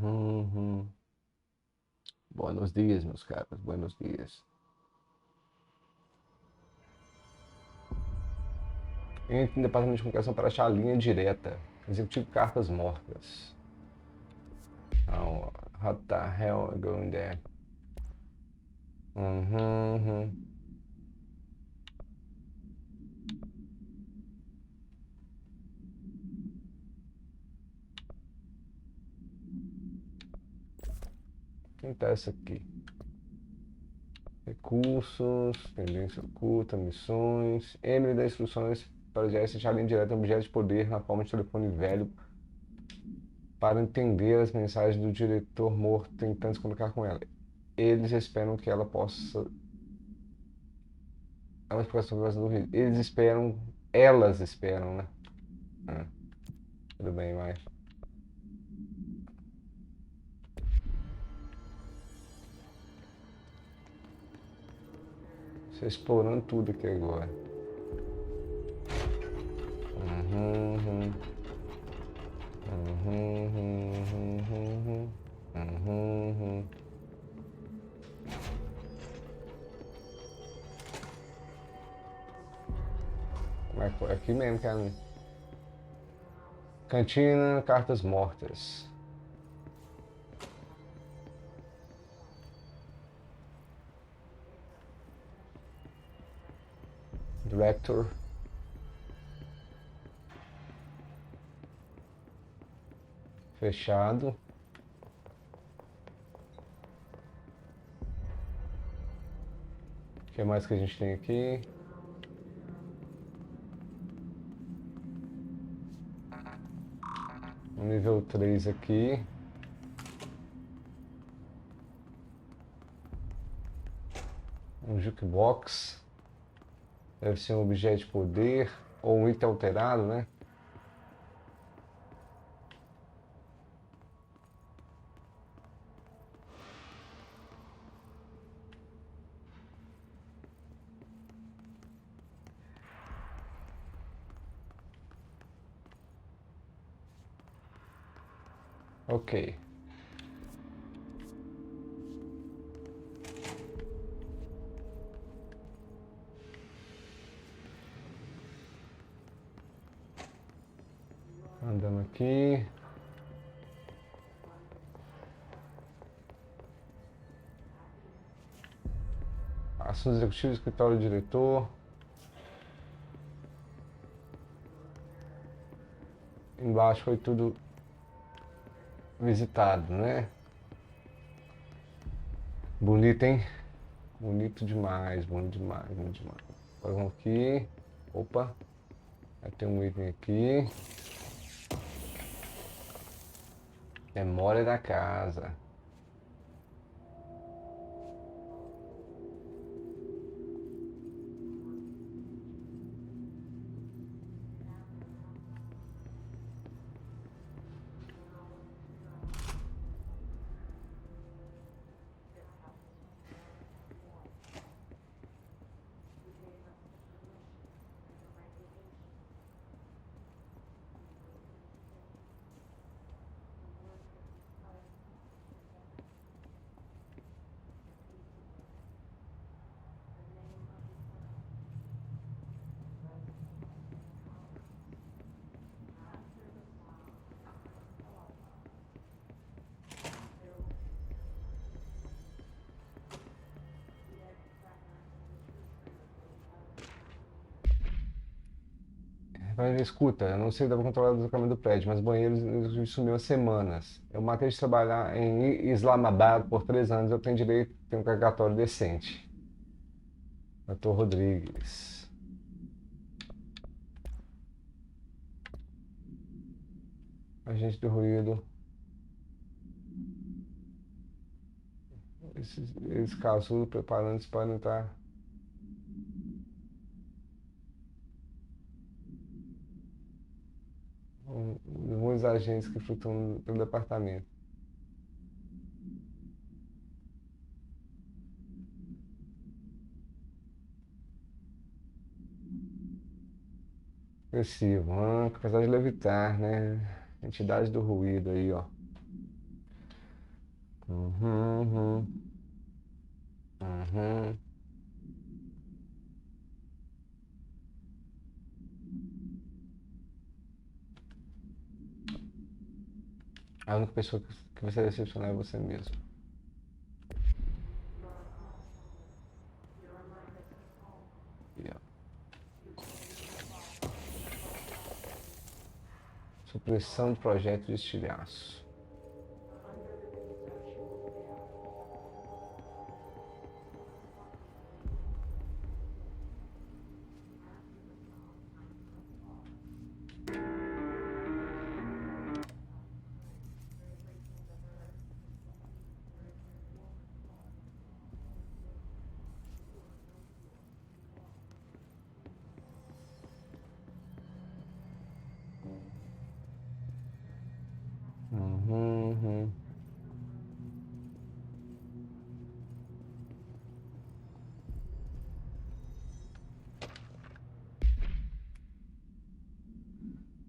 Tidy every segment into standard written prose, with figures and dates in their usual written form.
Uhum. Buenos dias, meus caras. Buenos dias. Entre no departamento de comunicação para achar a linha direta. Executivo cartas mortas. Oh, what the hell are going there? Uhum. Quem tá essa aqui? Recursos, tendência oculta, missões. Emily dá instruções para já achar a linha direta um objeto de poder na forma de telefone velho para entender as mensagens do diretor morto tentando se comunicar com ela. Eles esperam que ela possa. É uma explicação do vídeo. Eles esperam. Elas esperam, né? Ah, tudo bem, vai. Você explorando tudo aqui agora. Uhum. Uhum. É aqui mesmo, cara. Cantina, cartas mortas. Director. Fechado. O que mais que a gente tem aqui? Um nível 3 aqui. Um jukebox. Deve ser um objeto de poder. Ou um item alterado, né? Ok. Andando aqui. Assuntos executivos, escritório do diretor. Embaixo foi tudo visitado, né? Bonito, hein? Bonito demais, bonito demais, bonito demais. Agora vamos aqui. Opa. Vai ter um item aqui. Memória da casa. Mas escuta, eu não sei se dá pra controlar o deslocamento do prédio, mas banheiros sumiu há semanas. Eu matei de trabalhar em Islamabad por 3 anos, eu tenho direito a ter um carregatório decente. Doutor Rodrigues. Agente do ruído. Esses casulos preparando-se para entrar. Muitos agentes que flutuam pelo departamento. Agressivo, capacidade de levitar, né? Entidade do ruído aí, ó. Uhum. Uhum. A única pessoa que você decepcionar é você mesmo. E, ó, supressão de projeto de estilhaço. Uhum.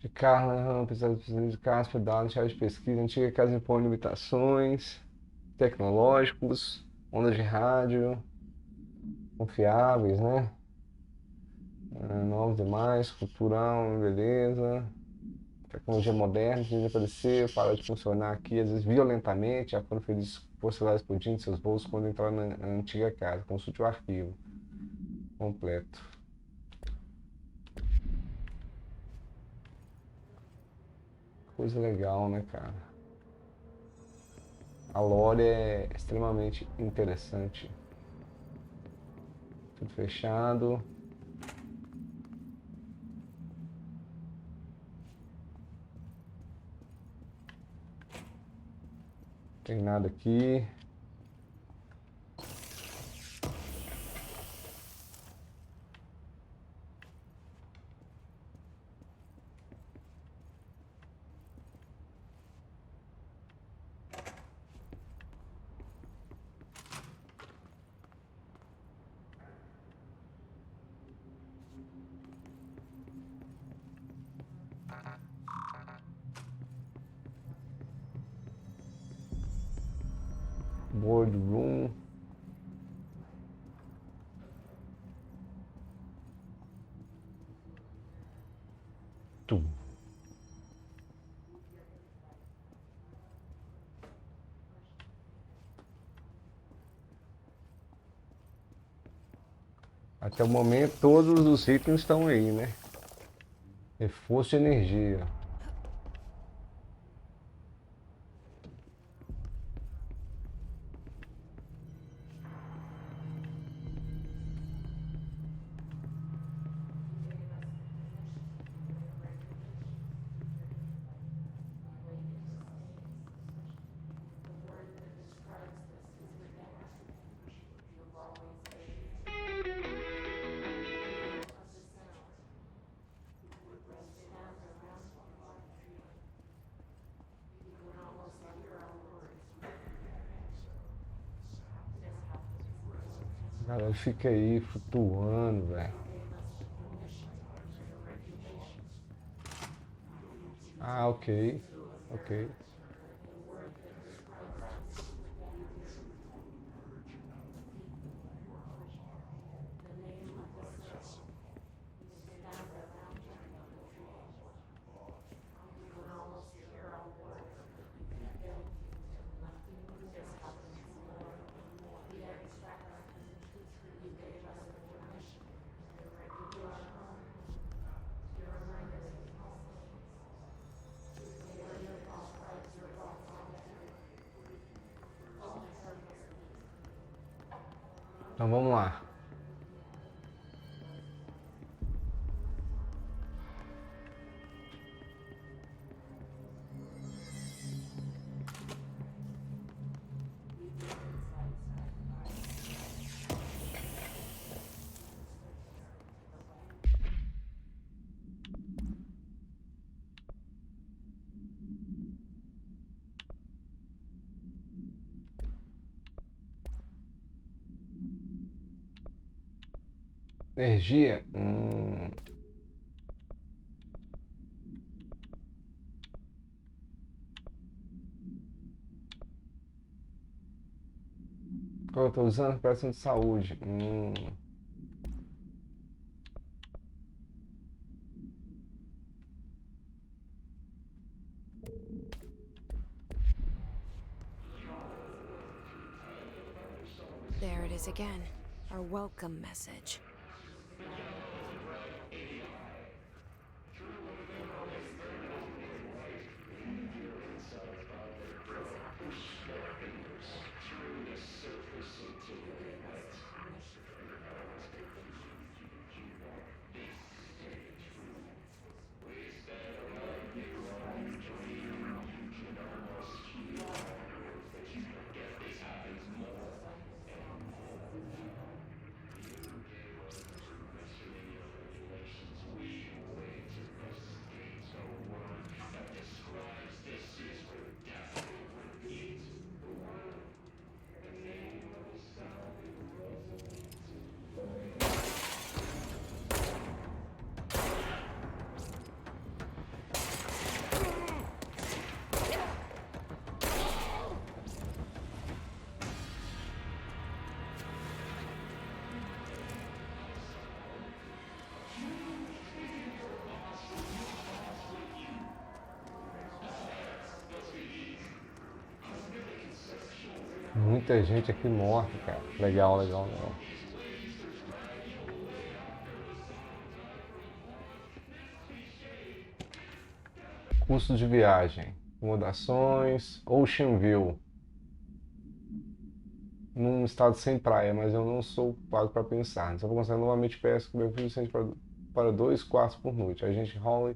De carro, né? Apesar de carros, pedais, chave de pesquisa, antiga casa impõe limitações, tecnológicos, ondas de rádio, confiáveis, né? Novos demais, cultural, beleza. Tecnologia moderna, precisa aparecer, para de funcionar aqui, às vezes violentamente, já foram felizes por celular explodindo em seus bolsos quando entraram na antiga casa. Consulte o arquivo completo. Coisa legal, né, cara? A lore é extremamente interessante. Tudo fechado. Não tem nada aqui. Boardroom. Tu. Até o momento todos os itens estão aí, né? Reforço de energia. Cara, fica aí flutuando, velho. Ah, ok. Ok. Então vamos lá. Energia. Qual eu tô usando? Operação de saúde. There it is again. Our welcome message. Muita gente aqui morta, cara. Legal, legal, legal. Custo de viagem. Acomodações. Ocean View. Num estado sem praia, mas eu não sou pago para pensar. Só vou considerar novamente peço que meu filho sente para 2 quartos por noite. A gente rola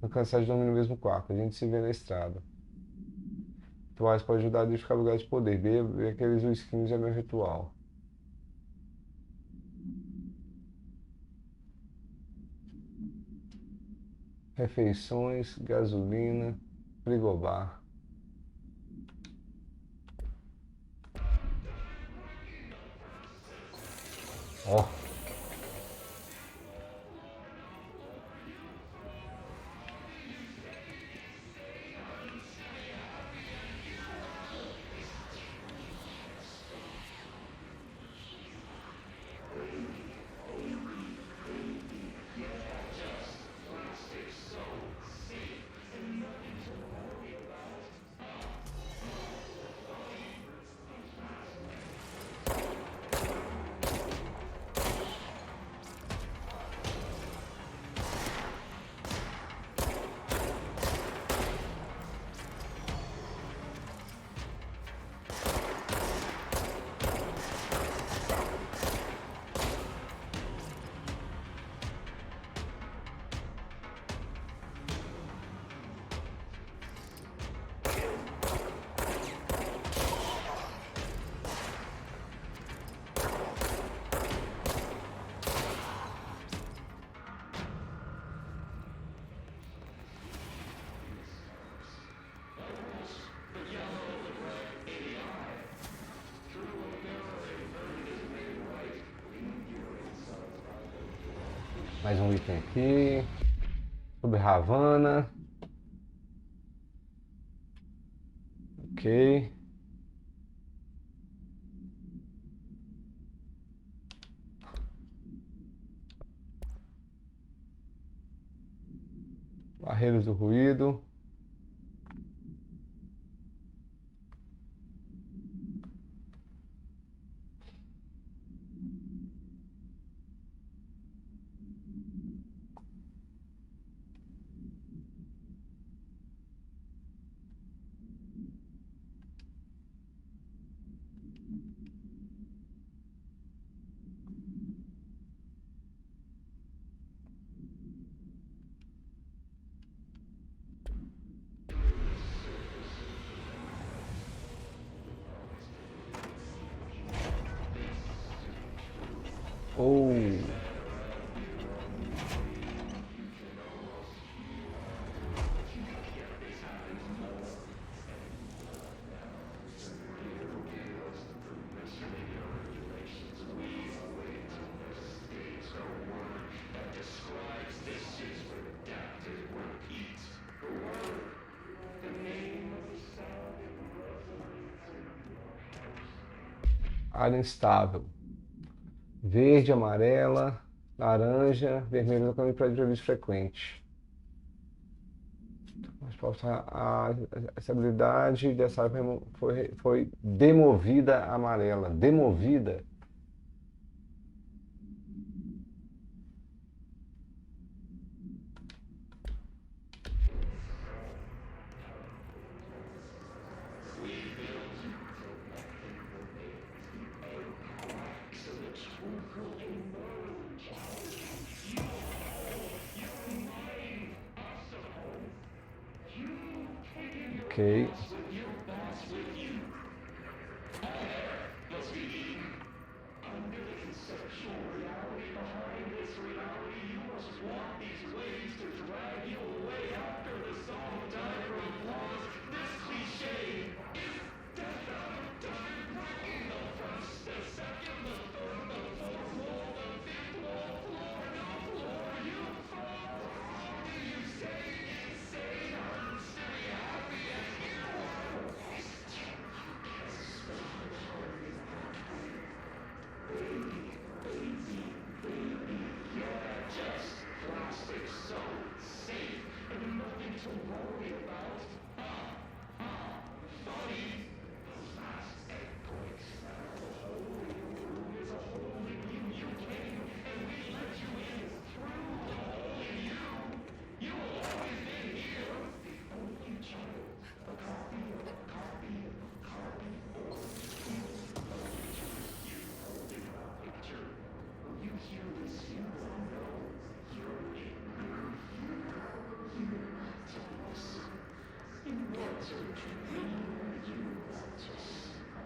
no cansado de dormir no mesmo quarto. A gente se vê na estrada. Rituais pode ajudar a identificar lugares de poder. Ver aqueles whiskinhos é meu ritual. Refeições, gasolina, frigobar. Ó. Mais um item aqui. Sobre Havana. Ok. Barreiras do ruído. Área instável. Verde, amarela, laranja, vermelho no caminho para imprevisto frequente. Mas essa habilidade dessa arma foi demovida amarela. Demovida. Ok.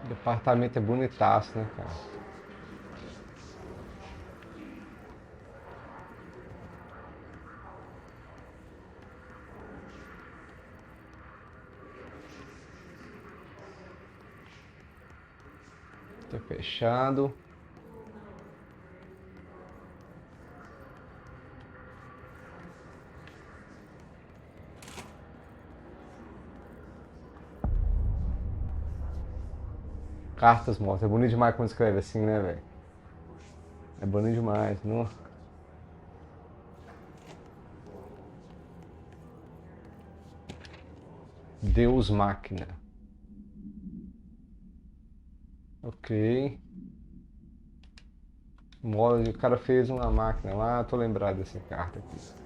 O departamento é bonitaço, né, cara? Tá fechado. Cartas mortas. É bonito demais quando escreve assim, né, velho? É bonito demais, não? Deus Máquina. Ok. O cara fez uma máquina lá, tô lembrado dessa carta aqui.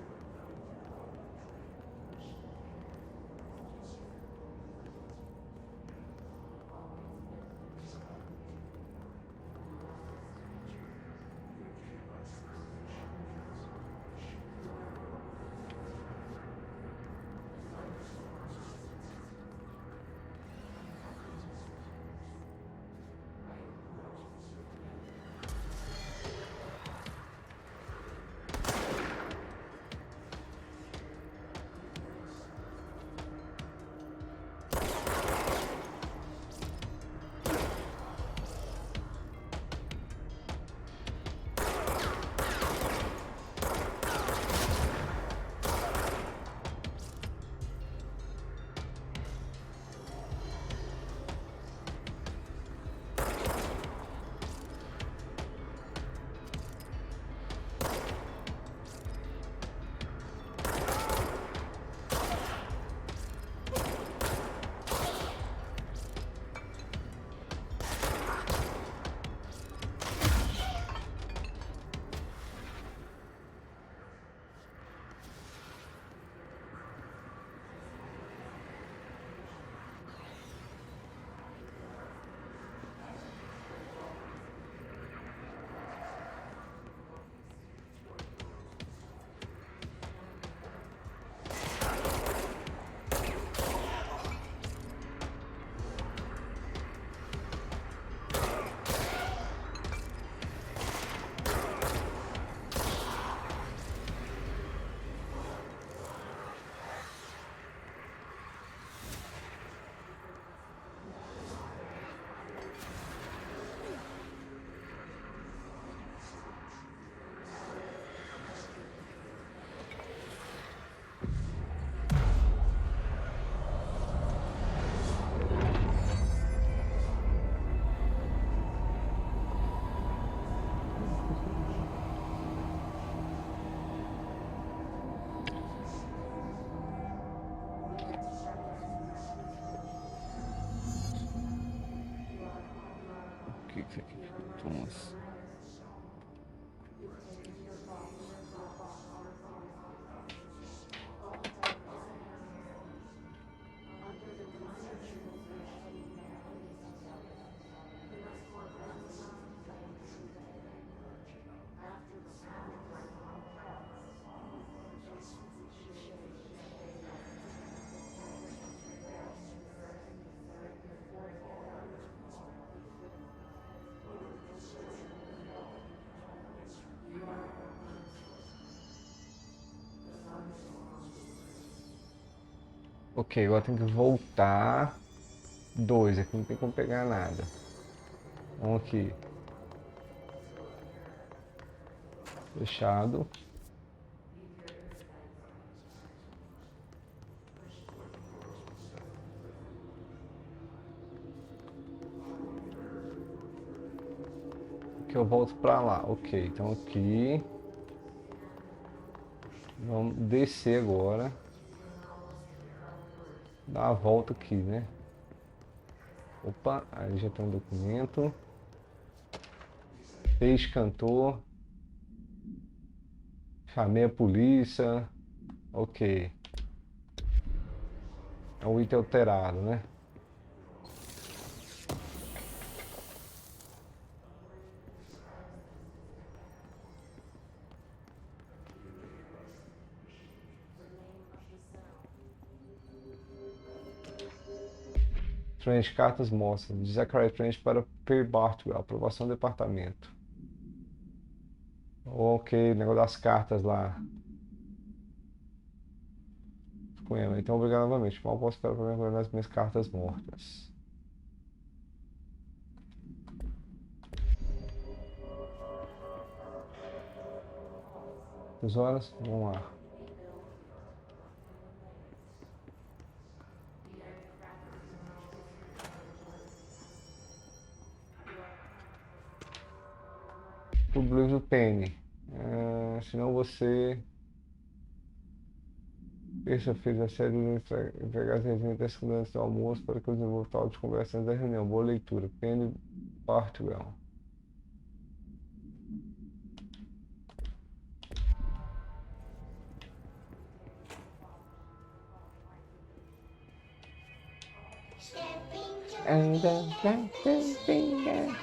Thomas. Ok, agora tem que voltar. 2, aqui não tem como pegar nada. Vamos aqui. Fechado. Aqui eu volto pra lá. Ok, então aqui. Vamos descer agora. Dar a volta aqui, né? Opa, aí já tem um documento. Ex-cantor. Chamei a polícia. Ok. É um item alterado, né? Trans, cartas mostram. Desacreditar Trans para Per Bartwell. Aprovação do departamento. Ok, negócio das cartas lá. Com ela. Então, obrigado novamente. Mal posso esperar para ver nas minhas cartas mortas. Duas horas? Vamos lá. O Blues do Penny. Senão você. Terça-feira, às 7 entregar as resenhas antes do almoço para que eu desenvolva tal de conversa antes da reunião. Boa leitura. Penny Bartwell.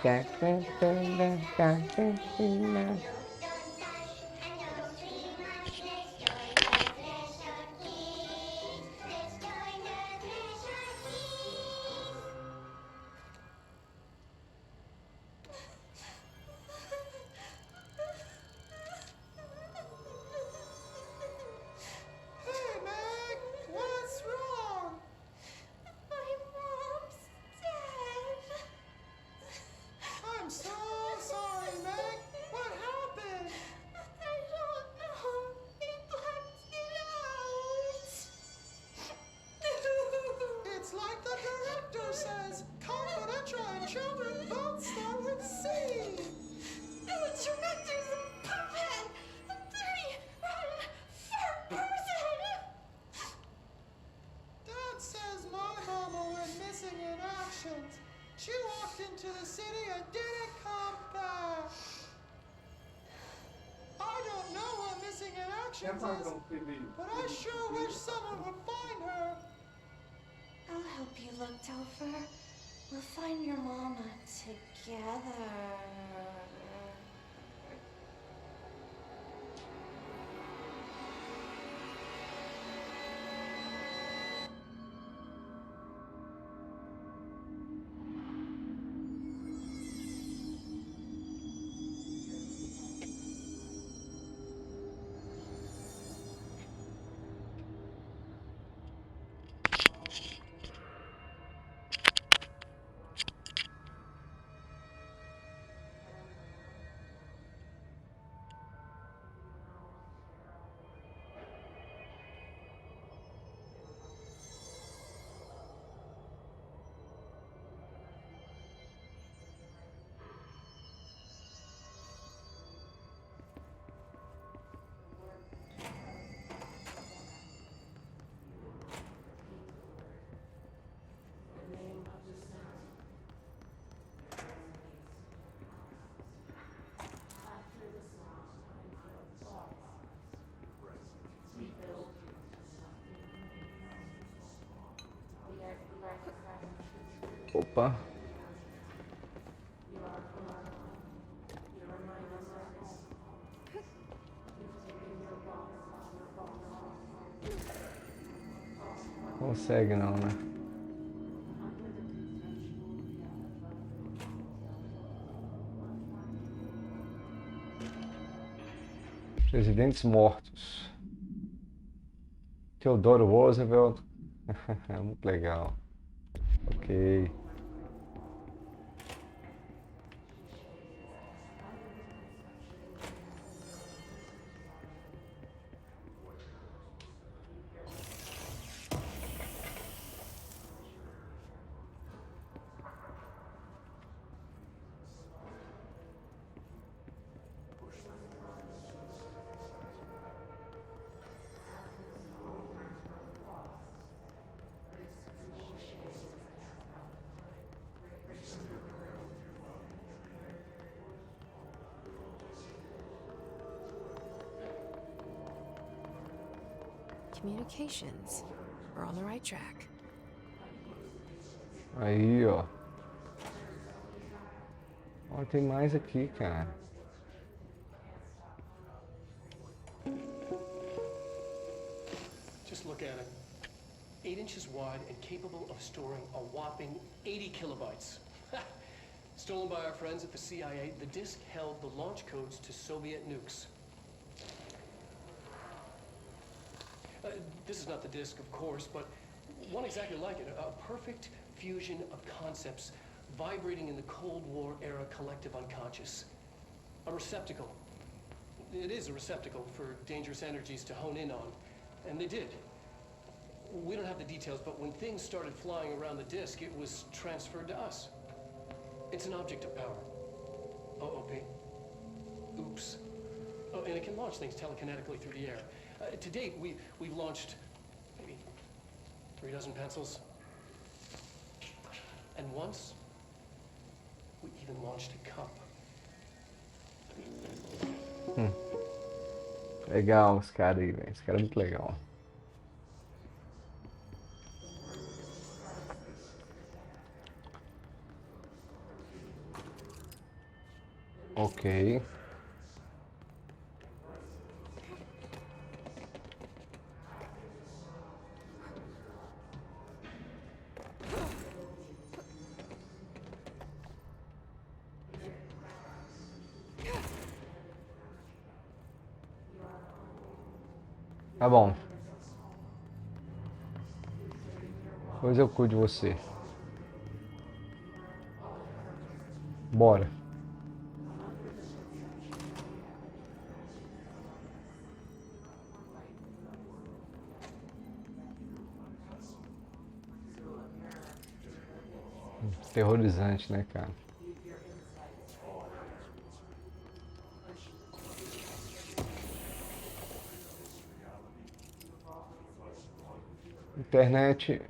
Hey, Meg! What's wrong? My mom's dead. I'm so sorry, Meg. What happened? I don't know. He blacked it out. It's like the director says. Confidential and children both start with C. The director's a puppet. A dirty, rotten, fat person. Dad says my mama went missing in action. She walked into the city and didn't come back. I don't know what missing in action is, but I sure wish someone would find her. I'll help you look, Topher. We'll find your mama together. Opa. Consegue não, né? Presidentes mortos. Theodore Roosevelt. Muito legal. Ok. Communications. We're on the right track. Aí, ó. Ó, tem mais aqui, cara. Just look at it. 8 inches wide and capable of storing a whopping 80 kilobytes. Stolen by our friends at the CIA, the disk held the launch codes to Soviet nukes. This is not the disk, of course, but one exactly like it. A perfect fusion of concepts vibrating in the Cold War era collective unconscious. A receptacle. It is a receptacle for dangerous energies to hone in on. And they did. We don't have the details, but when things started flying around the disk, it was transferred to us. It's an object of power. OOP. Oops. Oh, and it can launch things telekinetically through the air. To date, we've launched maybe 3 dozen pencils. And once, we even launched a cup. Legal esse cara aí, velho. Esse cara é muito legal. Ok. Tá bom. Depois eu cuido de você. Bora. Terrorizante, né, cara? Internet.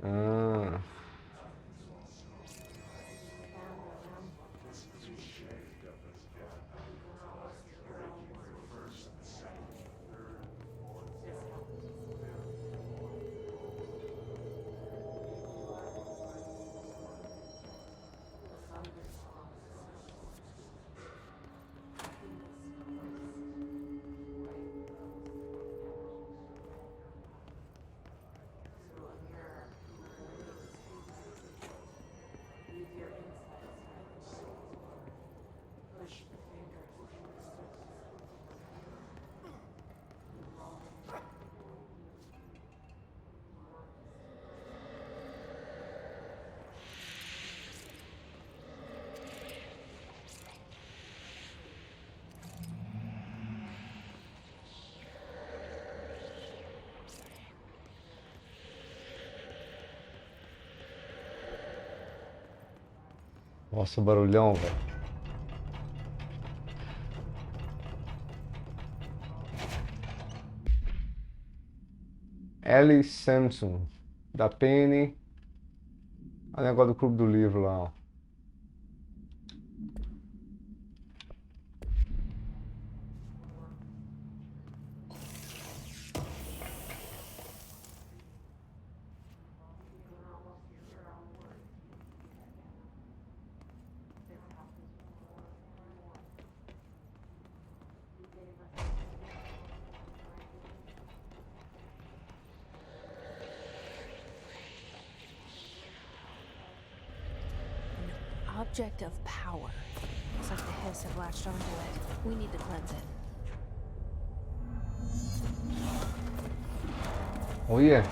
Nossa, barulhão, velho. Ellie Samson, da Penny. O negócio do Clube do Livro lá, ó. object of power. Looks like the hiss have latched onto it. We need to cleanse it. Olha.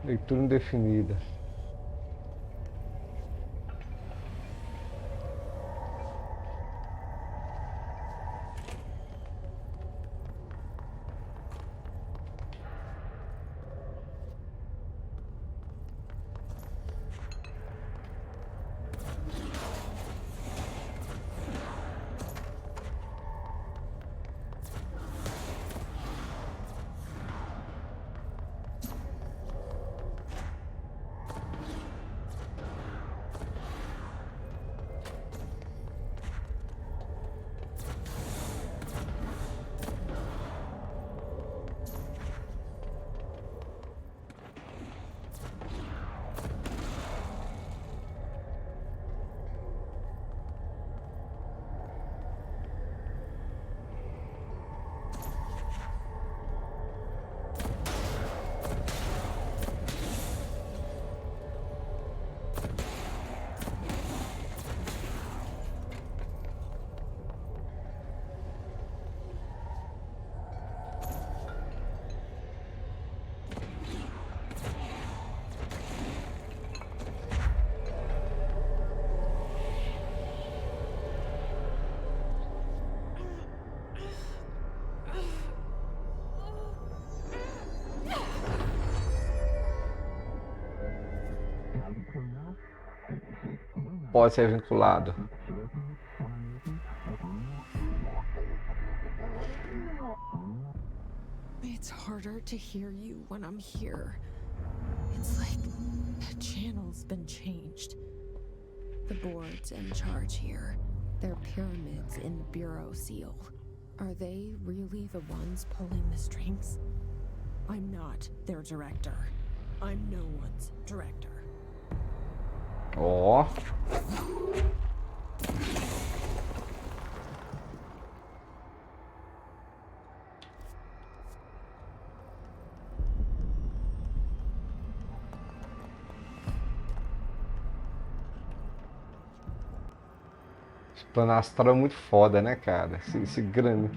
Leitura indefinida. Pode ser vinculado. It's harder to hear you when I'm here. It's like the channel's been changed. The board's in charge here. They're pyramids in the Bureau seal. Are they really the ones pulling the strings? I'm not their director. I'm no one's director. Ó. Esse plano astral é muito foda, né, cara? Esse grande.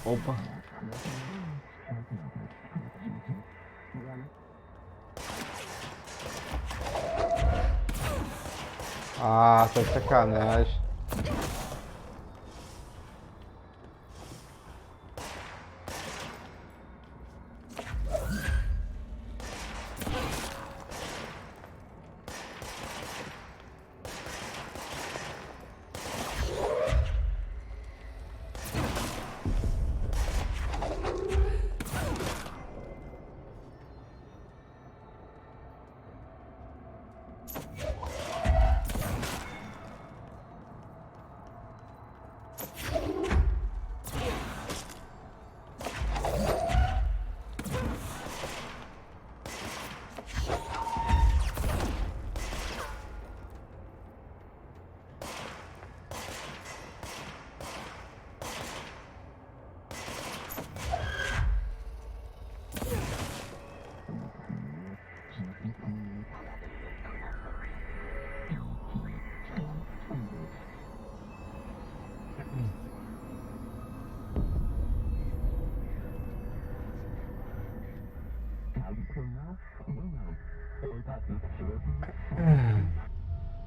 Opa. Ah, tá de sacanagem.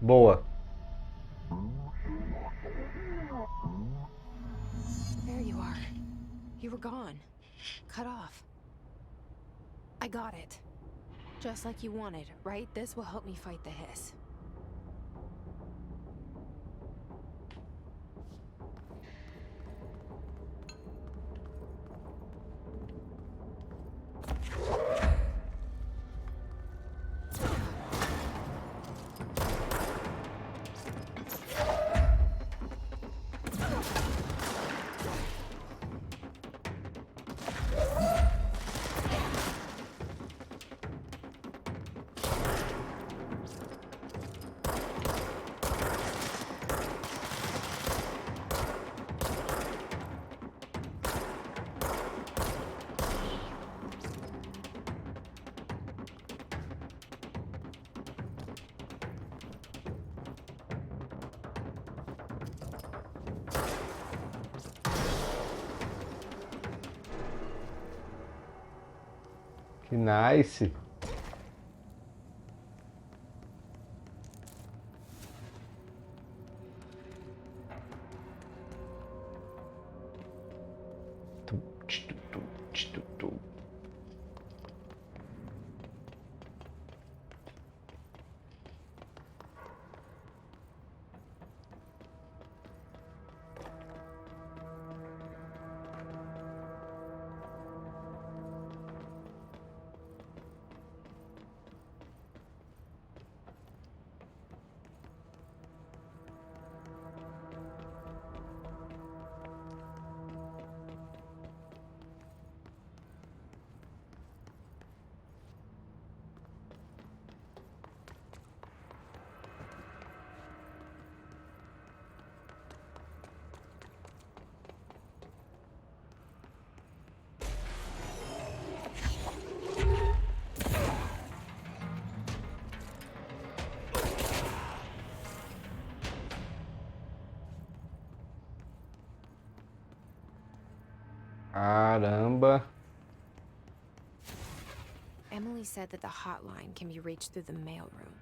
Boa. There you are. You were gone. Cut off. I got it. Just like you wanted, right? This will help me fight the hiss. Que nice. Caramba. Emily said that the hotline can be reached through the mailroom.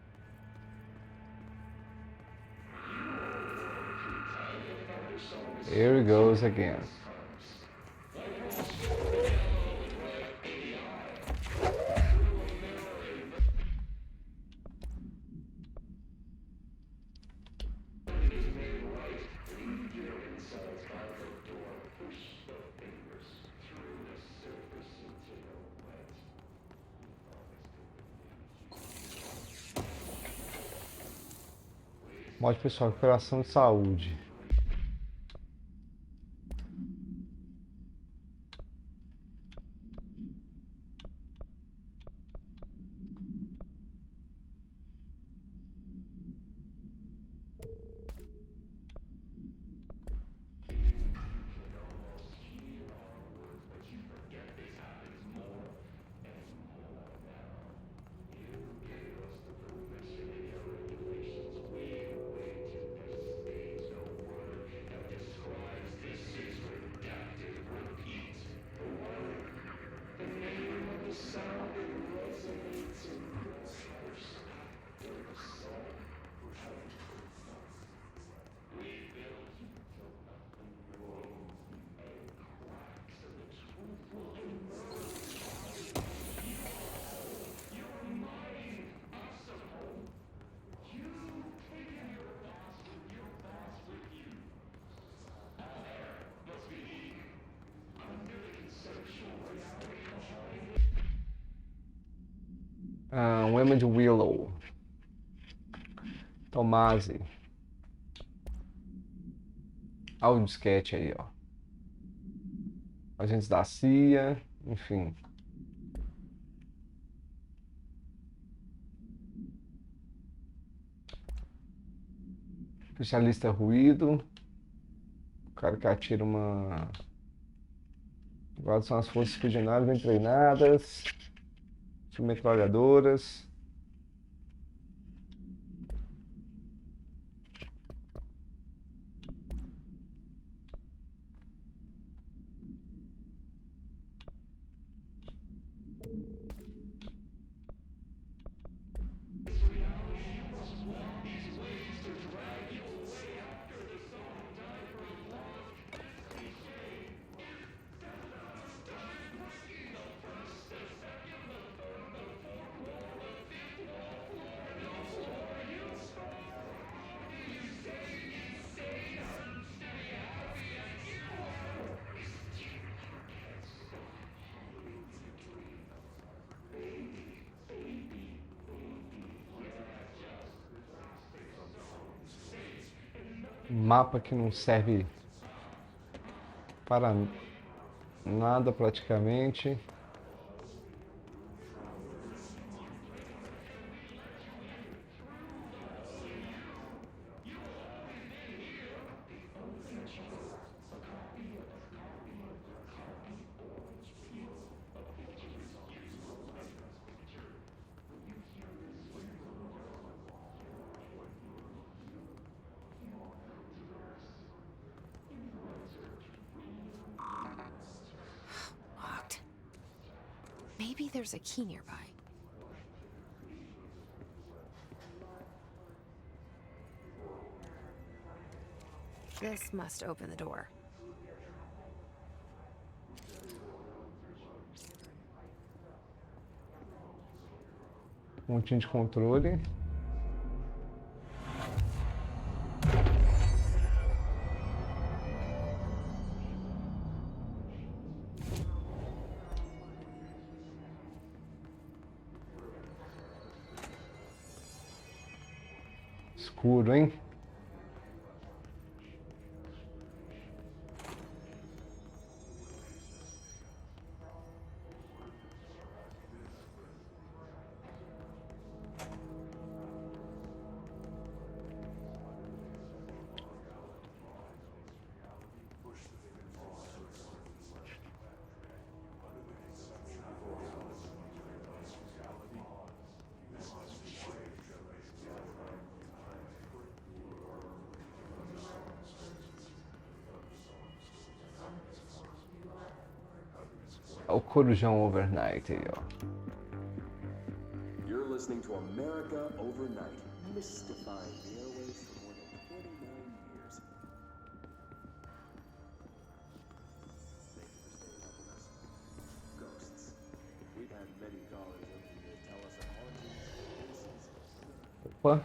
Here he goes again. Mod pessoal, recuperação de saúde. Women de Willow. Tomasi. Olha o disquete aí, ó. Agentes da CIA, enfim. Especialista ruído. O cara que atira uma... Agora são as forças expedicionárias bem treinadas. Metralhadoras. Mapa que não serve para nada praticamente. Locked. Maybe there's a key nearby. This must open the door. Pontinho de controle. Escuro, hein? O Corujão Overnight aí, ó. You're listening to America Overnight, mystifying the airways for more than 29 years. Thank you for staying up with us. Ghosts. We've had many callers over the years tell us of hauntings, cases. Opa.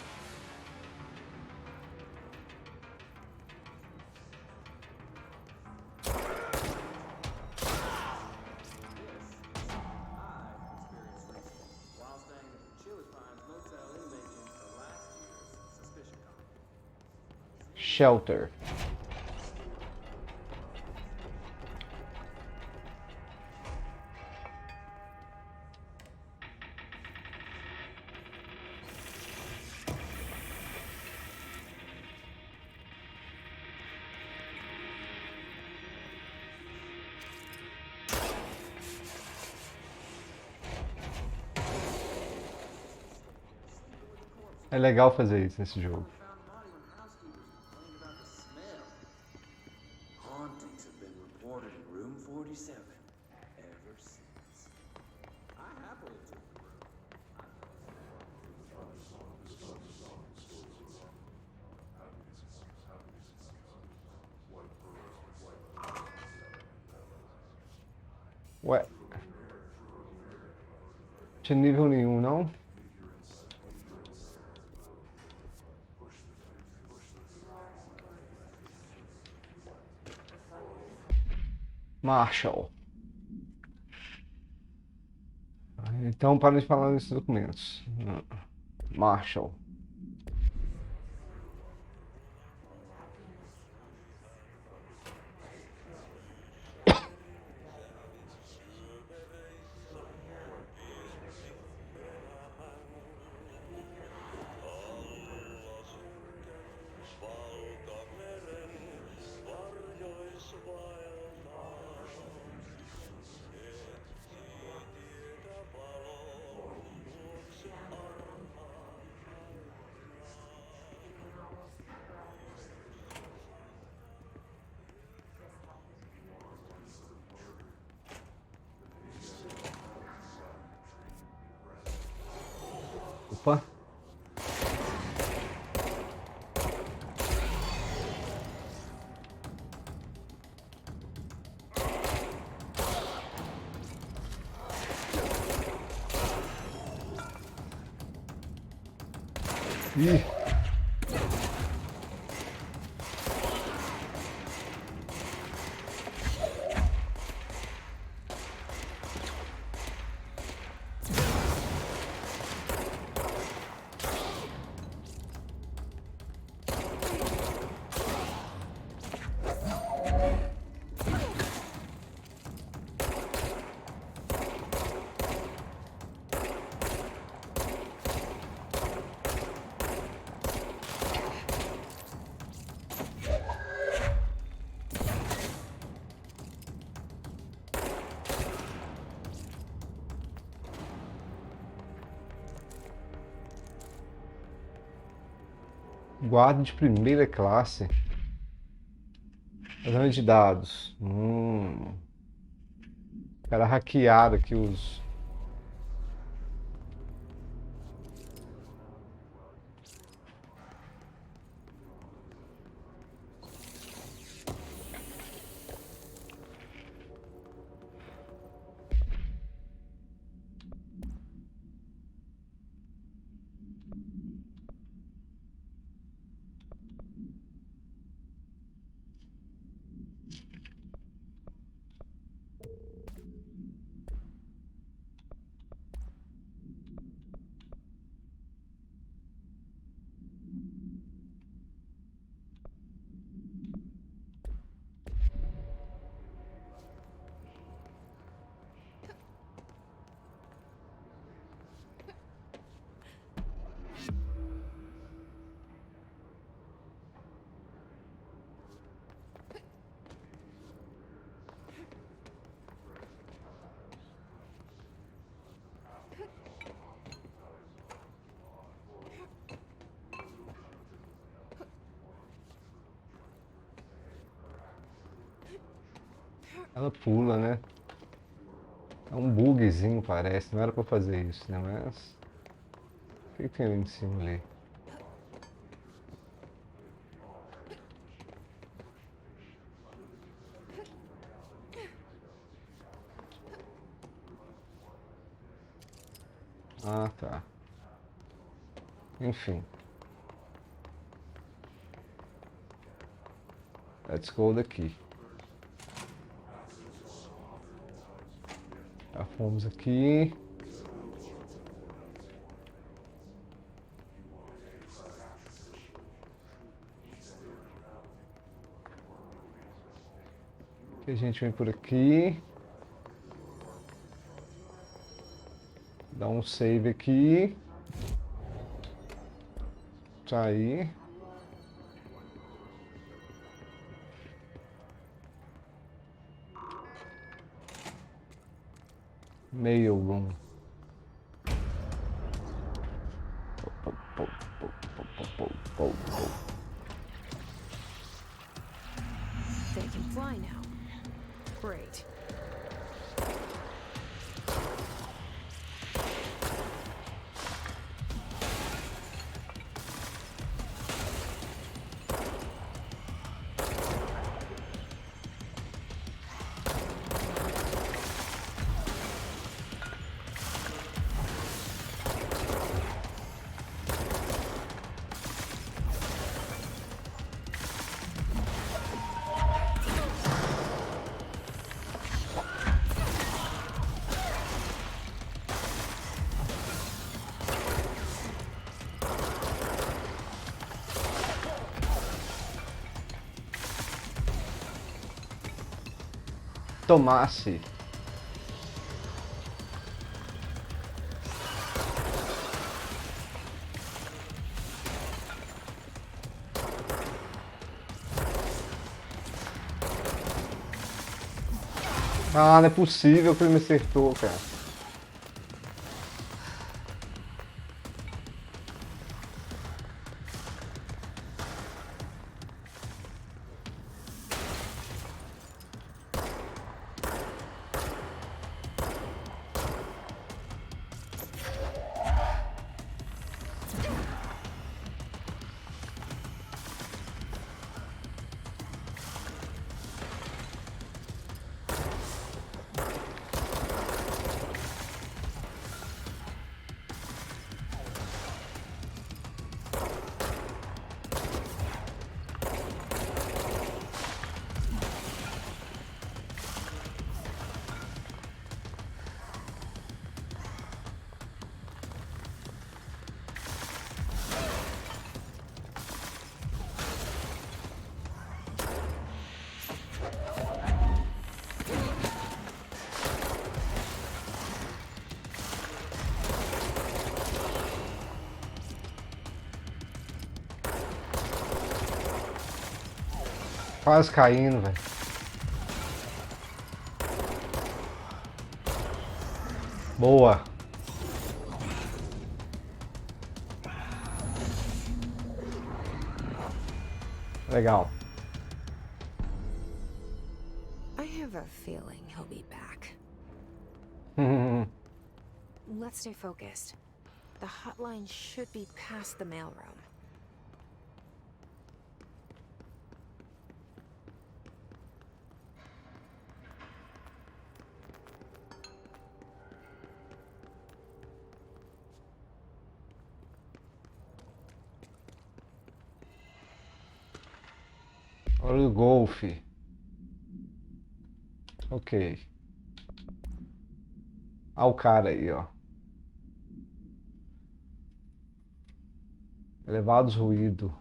Shelter. É legal fazer isso nesse jogo. Hauntings have been reported in room 47 ever since. I happily took the room. Ué. Tinha nível nenhum, não? Marshall. Então, para de falar nesses documentos. Marshall. Opa. Ih. Guarda de primeira classe. Análise de dados. Os caras hackearam aqui os... Ela pula, né? É um bugzinho, parece. Não era pra fazer isso, né? Mas... O que tem ali em cima ali? Ah, tá. Enfim. Let's go daqui. Já fomos aqui. A gente vem por aqui. Dá um save aqui. Sair. Mailroom. They can fly now. Great. Tomasse. Ah, não é possível que ele me acertou, cara. Quase caindo, velho. Boa. Legal. I have a feeling he'll be back. Let's stay focused. The hotline should be past the mailroom. Olha o golfe. Ok. Olha o cara aí, ó. Elevados ruído.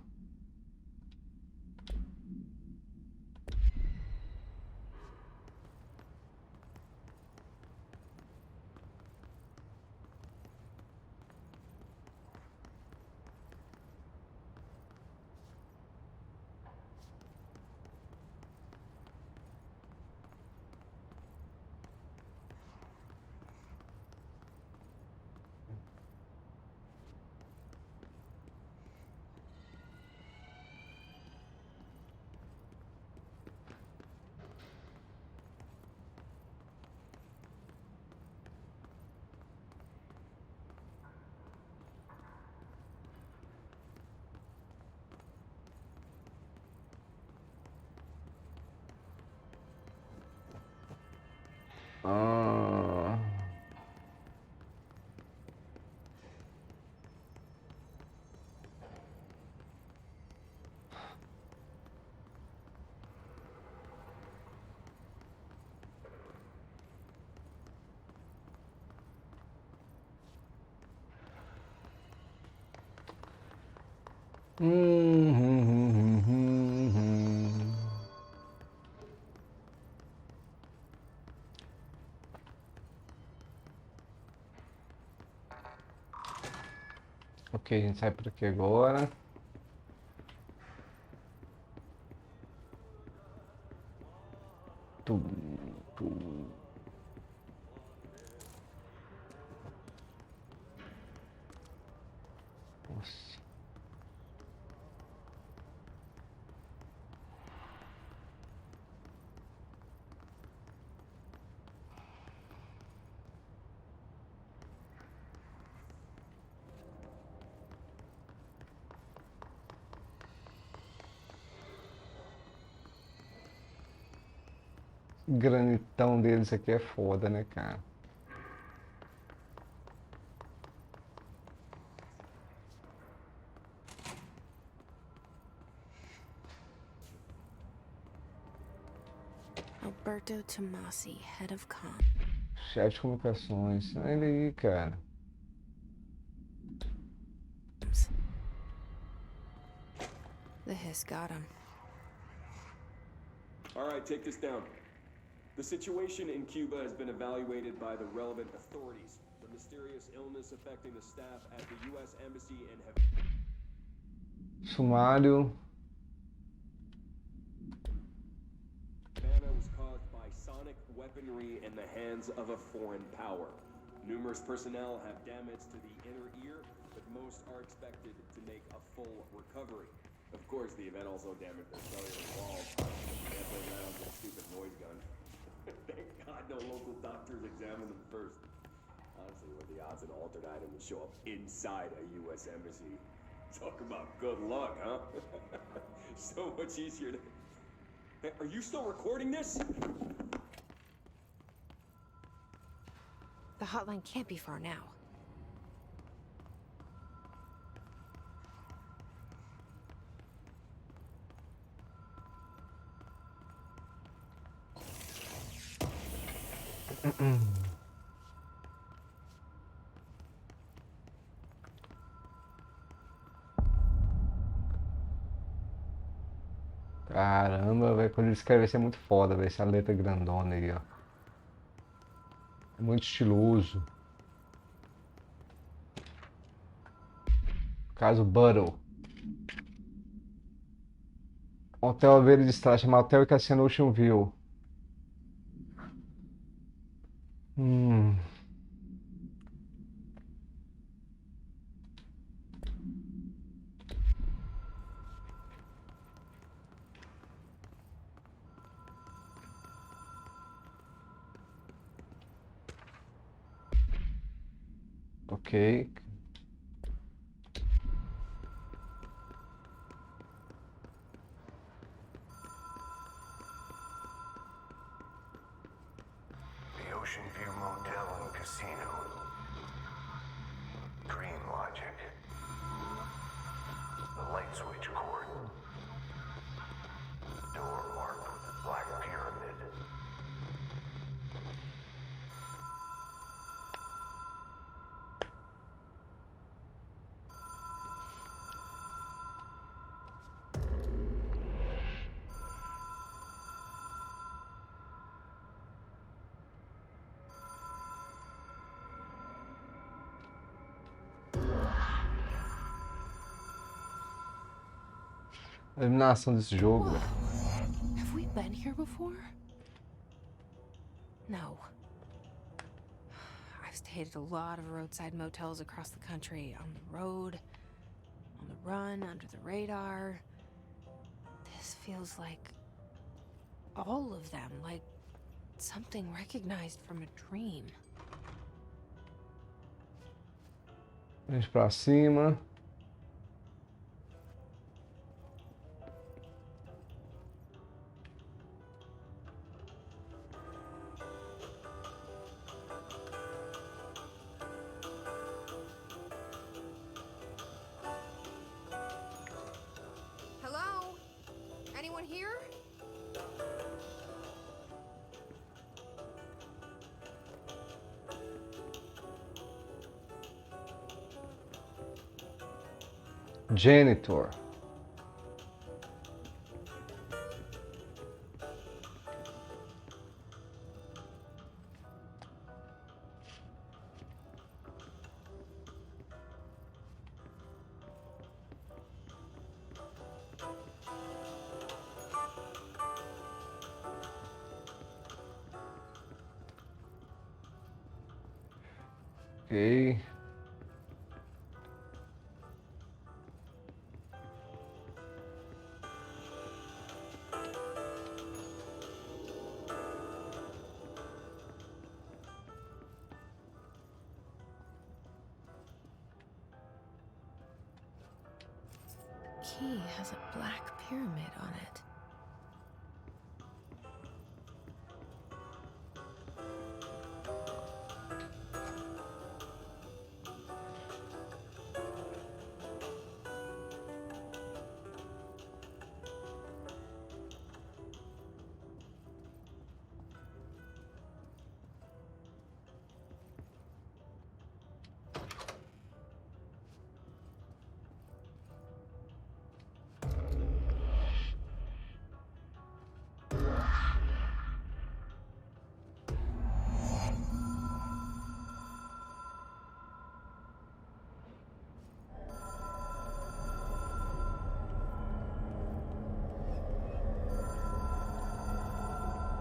Ah. Ok, a gente sai por aqui agora. Tum, tum. Nossa. Granitão deles aqui é foda, né, cara? Alberto Tomasi, head of com. Chat de comunicações. Olha ele aí, cara. The hiss got him. All right, take this down. The situation in Cuba has been evaluated by the relevant authorities. The mysterious illness affecting the staff at the U.S. Embassy in Sumário. Havana was caused by sonic weaponry in the hands of a foreign power. Numerous personnel have damage to the inner ear, but most are expected to make a full recovery. Of course, the event also damaged their cellular walls. Can't blame that on some stupid noise gun. Thank God no local doctors examined them first. Honestly, what are the odds an altered item would show up inside a U.S. embassy? Talk about good luck, huh? So much easier to... Hey, are you still recording this? The hotline can't be far now. Caramba, velho. Quando ele escreve vai ser muito foda, velho. Essa letra grandona aí, ó. É muito estiloso. Caso Buttle. Hotel à beira de estrada, chama Hotel e Cassino Ocean View. Hum. Ok. The Ocean View Motel and Casino. Dream logic. The light switch cord. Door marked with the black pyramid. A eliminação desse jogo, velho. Have we been here before? No. I've stayed at a lot of roadside motels across the country, on the road, on the run, under the radar. This feels like all of them, like something recognized from a dream. Vamos pra cima. Hello? Anyone here? Janitor. Ok. Key has a black pyramid on it.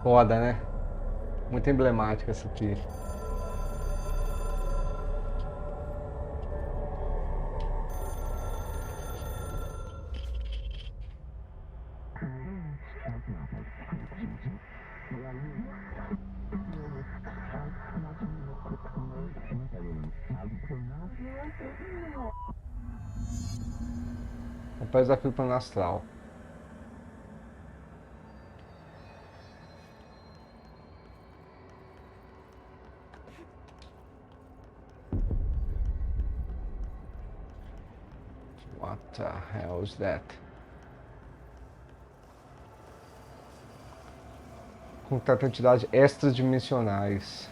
Foda, né? Muito emblemática essa aqui. Rapaz, desafio plano astral. What the hell is that? Contato entidades extradimensionais.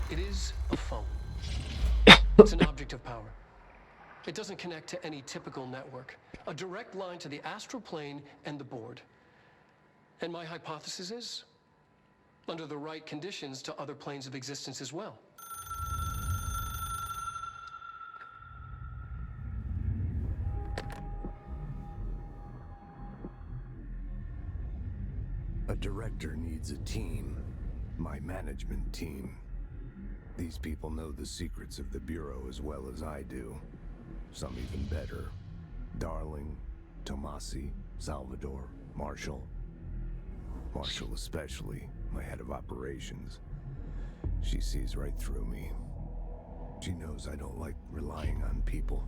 It is a phone. It's an object of power. It doesn't connect to any typical network. A direct line to the astral plane and the board. And my hypothesis is, under the right conditions, to other planes of existence as well. A director needs a team. My management team. These people know the secrets of the Bureau as well as I do. Some even better. Darling, Tomasi, Salvador, Marshall. Marshall especially, my head of operations. She sees right through me. She knows I don't like relying on people.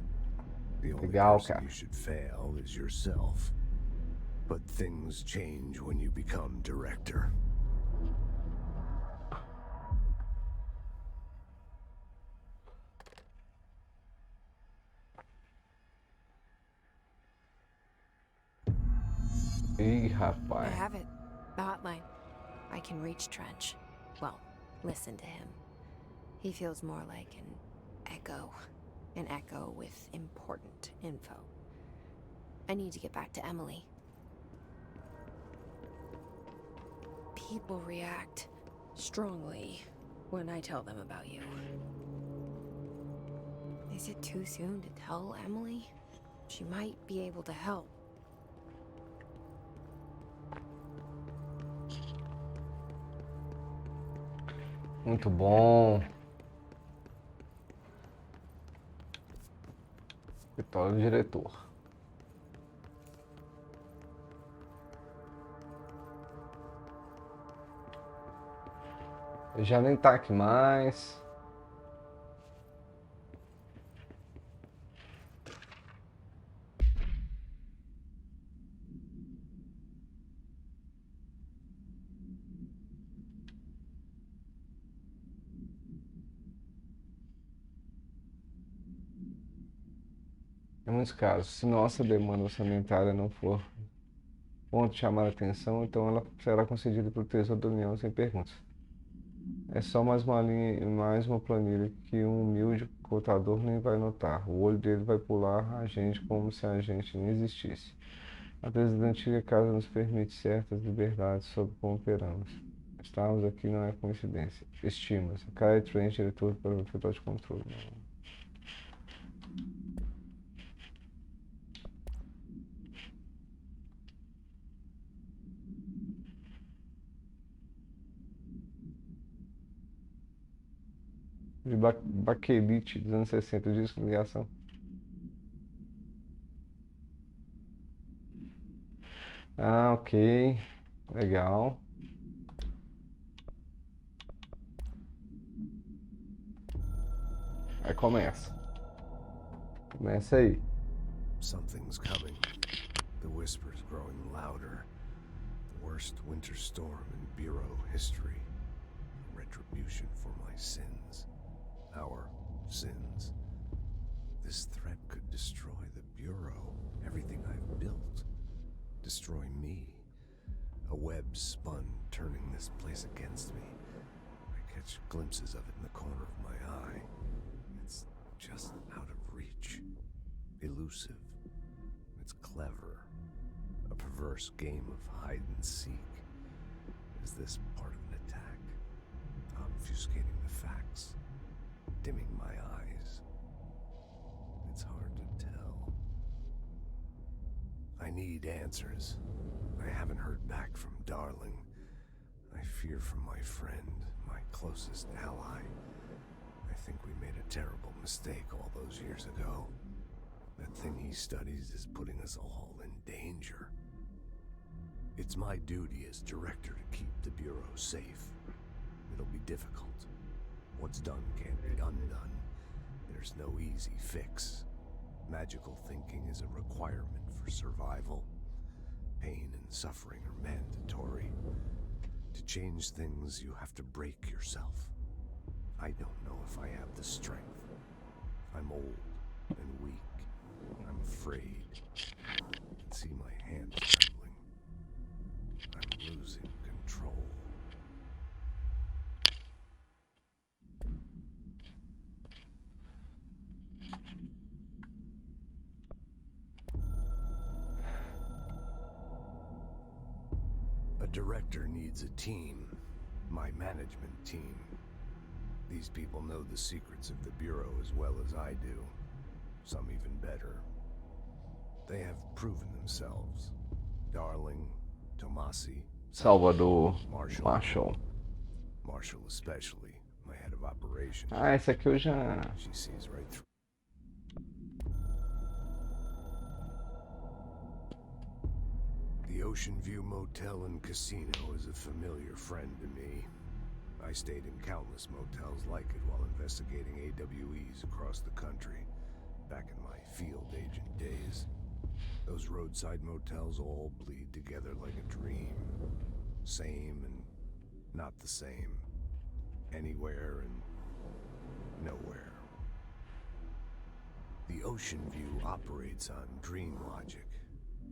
The only person you should fail is yourself. But things change when you become director. Ih, rapaz. I have it. The hotline. I can reach Trench. Well, listen to him. He feels more like an echo. An echo with important info. I need to get back to Emily. People react strongly when I tell them about you. Is it too soon to tell Emily? She might be able to help. Muito bom. Escritório do diretor. Ele já nem tá aqui mais. Em muitos casos, se nossa demanda orçamentária não for ponto de chamar a atenção, então ela será concedida pelo Tesouro da União sem perguntas. É só mais uma linha, mais uma planilha que um humilde contador nem vai notar. O olho dele vai pular a gente como se a gente nem existisse. A da antiga casa nos permite certas liberdades sobre como operamos. Estarmos aqui não é coincidência. Estimas. T03E87, diretor para o Central de Controle. De baquelite dos anos 60, disco de ligação. Ah, ok. Legal. Aí começa. Começa aí. Something's coming. The whispers growing louder. The worst winter storm in Bureau history. Retribution for my sins. Our sins. This threat could destroy the Bureau, everything I've built. Destroy me. A web spun, turning this place against me. I catch glimpses of it in the corner of my eye. It's just out of reach. Elusive. It's clever. A perverse game of hide and seek. Is this part of an attack? Obfuscating the facts. Dimming my eyes. It's hard to tell. I need answers. I haven't heard back from Darling. I fear for my friend, my closest ally. I think we made a terrible mistake all those years ago. That thing he studies is putting us all in danger. It's my duty as director to keep the Bureau safe. It'll be difficult. What's done can't be undone. There's no easy fix. Magical thinking is a requirement for survival. Pain and suffering are mandatory. To change things, you have to break yourself. I don't know if I have the strength. I'm old and weak. I'm afraid. I can see my hands trembling. I'm losing control. A director needs a team. My management team. These people know the secrets of the Bureau as well as I do. Some even better. They have proven themselves. Darling, Tomasi, Salvador, Marshall. Marshall especially, my head of operations. Ah, esse aqui eu já... She sees right through. The Ocean View Motel and Casino is a familiar friend to me. I stayed in countless motels like it while investigating AWEs across the country, back in my field agent days. Those roadside motels all bleed together like a dream. Same and not the same. Anywhere and nowhere. The Ocean View operates on dream logic,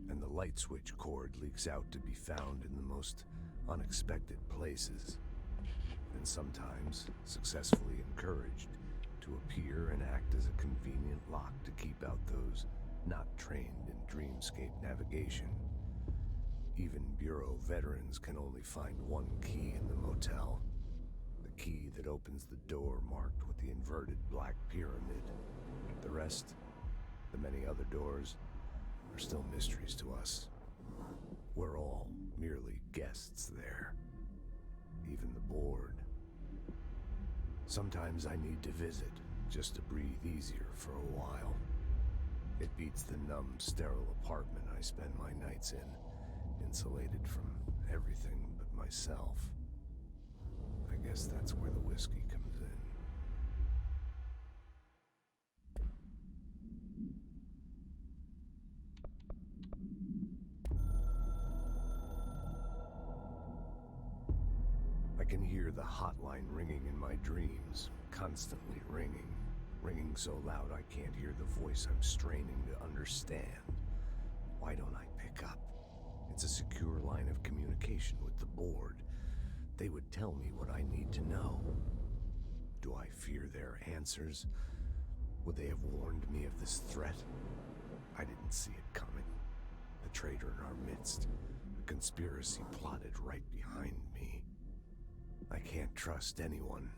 and the light switch cord leaks out to be found in the most unexpected places, and sometimes successfully encouraged to appear and act as a convenient lock to keep out those not trained in dreamscape navigation. Even Bureau veterans can only find one key in the motel. The key that opens the door marked with the inverted black pyramid. The rest, the many other doors, are still mysteries to us. We're all merely guests there. Even the board. Sometimes I need to visit, just to breathe easier for a while. It beats the numb, sterile apartment I spend my nights in, insulated from everything but myself. I guess that's where the whiskey comes in. I can hear the hotline ringing in my dreams, constantly ringing. Ringing so loud I can't hear the voice I'm straining to understand. Why don't I pick up? It's a secure line of communication with the board. They would tell me what I need to know. Do I fear their answers? Would they have warned me of this threat? I didn't see it coming. The traitor in our midst. A conspiracy plotted right behind me. I can't trust anyone.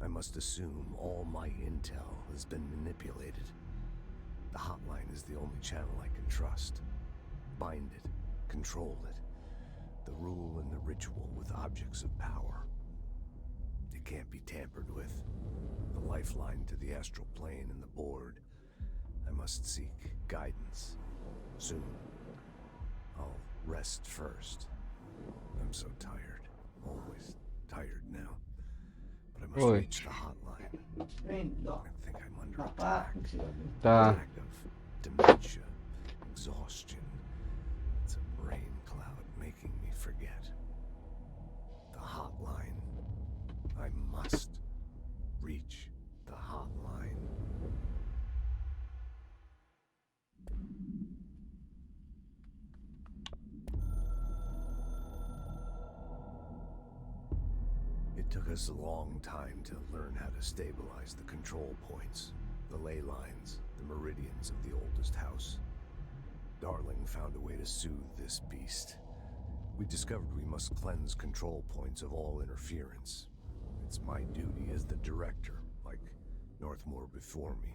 I must assume all my intel has been manipulated. The hotline is the only channel I can trust. Bind it, control it. The rule and the ritual with objects of power. It can't be tampered with. The lifeline to the astral plane and the board. I must seek guidance. Soon. I'll rest first. I'm so tired. Always tired now. But I must reach the hotline. I think I'm under attack. Attack of dementia, exhaustion. It's a brain cloud making me forget. The hotline. I must reach the hotline. It took us a long time to learn how to stabilize the control points, the ley lines, the meridians of the oldest house. Darling found a way to soothe this beast. We discovered we must cleanse control points of all interference. It's my duty as the director, like Northmore before me.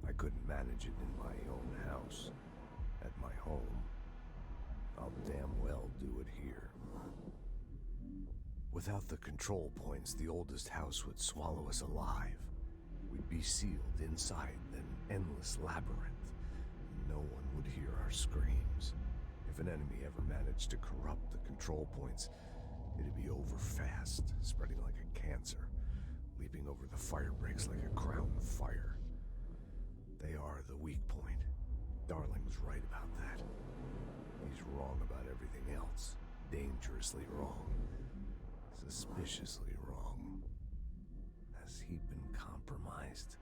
I couldn't manage it in my own house, at my home. I'll damn well do it here. Without the control points, the oldest house would swallow us alive. We'd be sealed inside an endless labyrinth. No one would hear our screams. If an enemy ever managed to corrupt the control points, it'd be over fast, spreading like a cancer, leaping over the fire breaks like a crown of fire. They are the weak point. Darling was right about that. He's wrong about everything else. Dangerously wrong. Suspiciously wrong. compromised.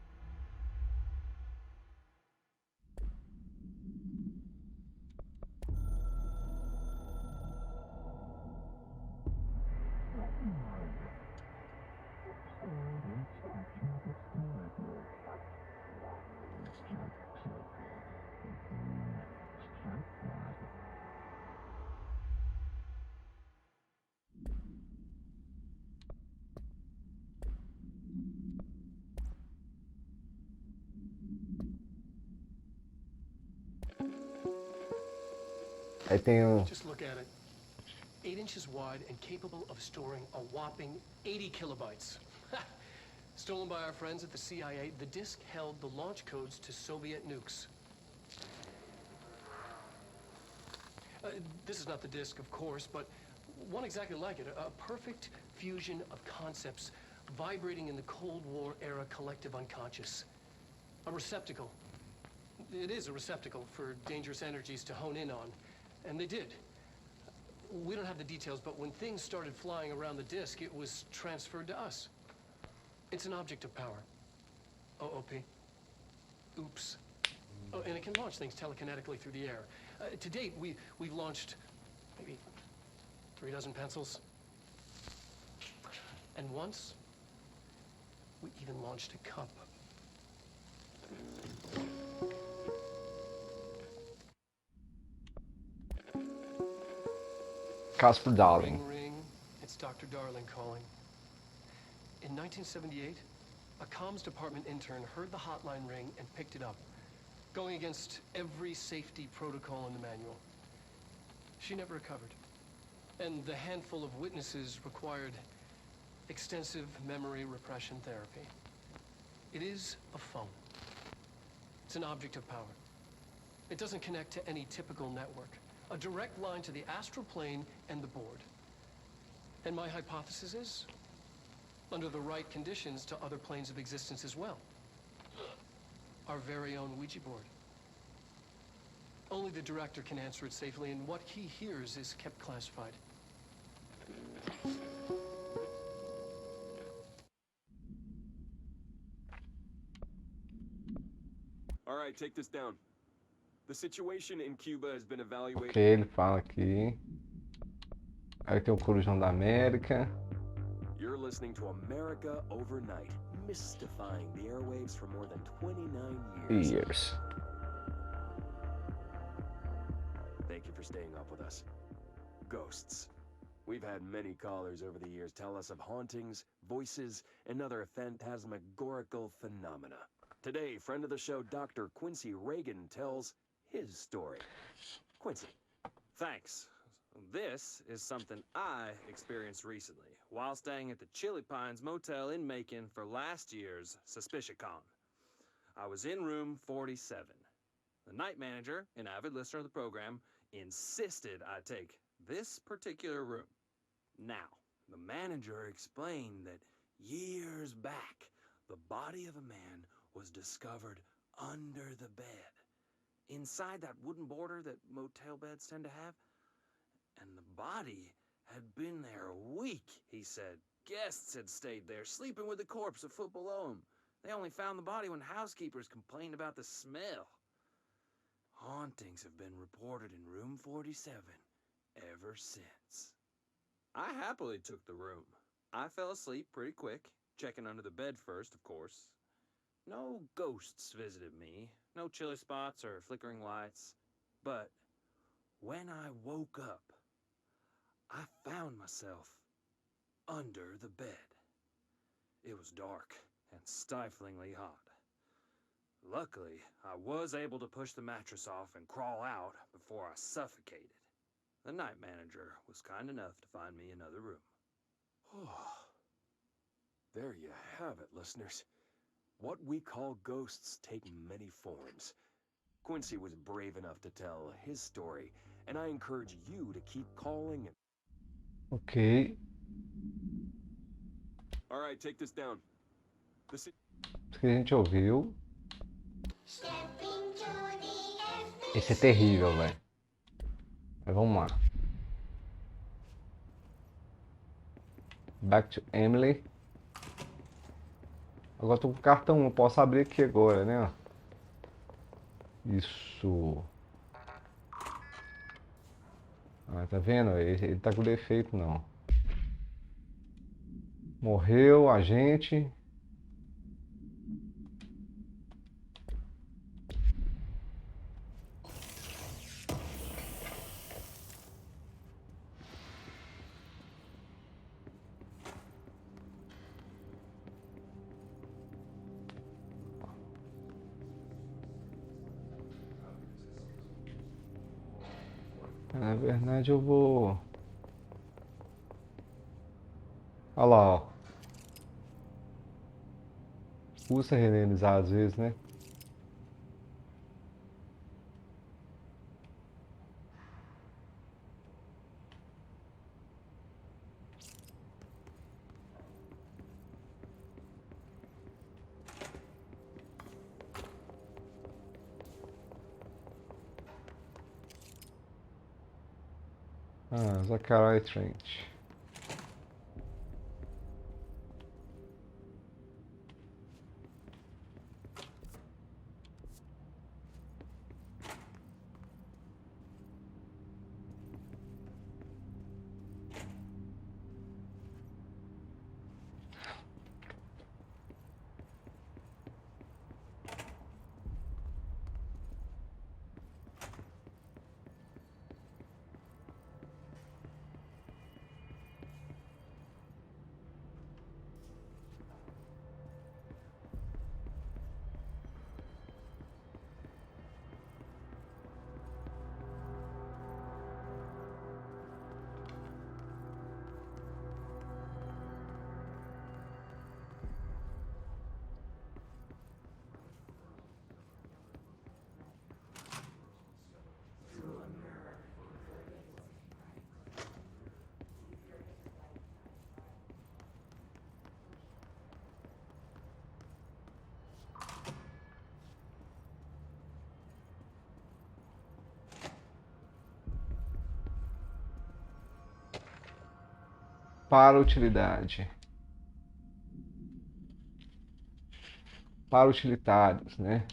Aí tem o... Just look at it. 8 inches wide and capable of storing a whopping 80 kilobytes. Stolen by our friends at the CIA, the disk held the launch codes to Soviet nukes. This is not the disk, of course, but one exactly like it. A perfect fusion of concepts vibrating in the Cold War era collective unconscious. A receptacle. It is a receptacle for dangerous energies to hone in on. And they did. We don't have the details, but when things started flying around the disk, it was transferred to us. It's an object of power. OOP. Oops. Oh, and it can launch things telekinetically through the air. To date, we've launched maybe 3 dozen pencils. And once, we even launched a cup. Casper Darling. Ring, ring. It's Dr. Darling calling. In 1978, a comms department intern heard the hotline ring and picked it up, going against every safety protocol in the manual. She never recovered. And the handful of witnesses required extensive memory repression therapy. It is a phone. It's an object of power. It doesn't connect to any typical network. A direct line to the astral plane and the board. And my hypothesis is, under the right conditions, to other planes of existence as well. Our very own Ouija board. Only the director can answer it safely, and what he hears is kept classified. All right, take this down. The situation in Cuba has been evaluated. Ok, ele fala aqui. Aí tem o Corujão da América. You're listening to America Overnight, mystifying the airwaves for more than 29 years. Thank you for staying up with us. Ghosts. We've had many callers over the years tell us of hauntings, voices, and other phantasmagorical phenomena. Today, friend of the show, Dr. Quincy Reagan, tells his story. Quincy. Thanks. This is something I experienced recently while staying at the Chili Pines Motel in Macon for last year's SuspiciaCon. I was in room 47. The night manager, an avid listener of the program, insisted I take this particular room. Now, the manager explained that years back, the body of a man was discovered under the bed, inside that wooden border that motel beds tend to have. And the body had been there a week, he said. Guests had stayed there, sleeping with the corpse a foot below them. They only found the body when housekeepers complained about the smell. Hauntings have been reported in room 47 ever since. I happily took the room. I fell asleep pretty quick, checking under the bed first, of course. No ghosts visited me, no chilly spots or flickering lights. But when I woke up, I found myself under the bed. It was dark and stiflingly hot. Luckily, I was able to push the mattress off and crawl out before I suffocated. The night manager was kind enough to find me another room. There you have it, listeners. What we call ghosts take many forms. Quincy was brave enough to tell his story, and I encourage you to keep calling and... Ok. All right, take this down. Isso que a gente ouviu. Esse é terrível, velho. Mas vamos lá. Back to Emily. Agora eu tô com o cartão, eu posso abrir aqui agora, né? Isso. Ah, tá vendo? Ele tá com defeito, não. Morreu a gente. Na verdade eu vou... Olha lá, ó. Custa renderizar às vezes, né? Ah, Zachariah Trent. Para utilidade. Para utilitários, né?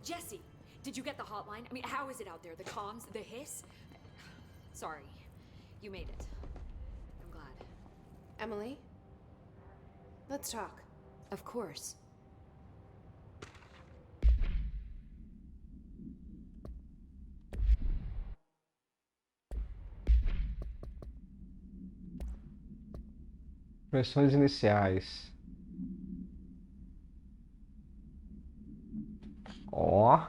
Jesse, did you get the hotline? I mean, how is it out there? The comms, the hiss? Sorry, you made it. I'm glad. Emily? Let's talk. Of course. Versões iniciais. Ó.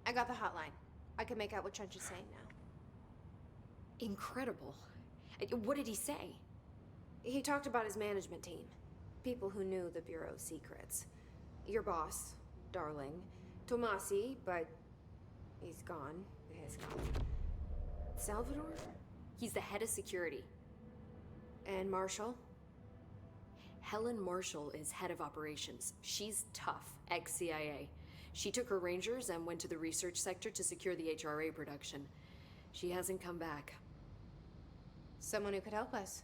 I got the hotline. I can make out what Trench is saying now. Incredible. What did he say? He talked about his management team. People who knew the Bureau's secrets. Your boss, Darling. Tomasi, but he's gone. He's gone. Salvador? He's the head of security. And Marshall? Helen Marshall is head of operations. She's tough, ex-CIA. She took her Rangers and went to the research sector to secure the HRA production. She hasn't come back. Someone who could help us.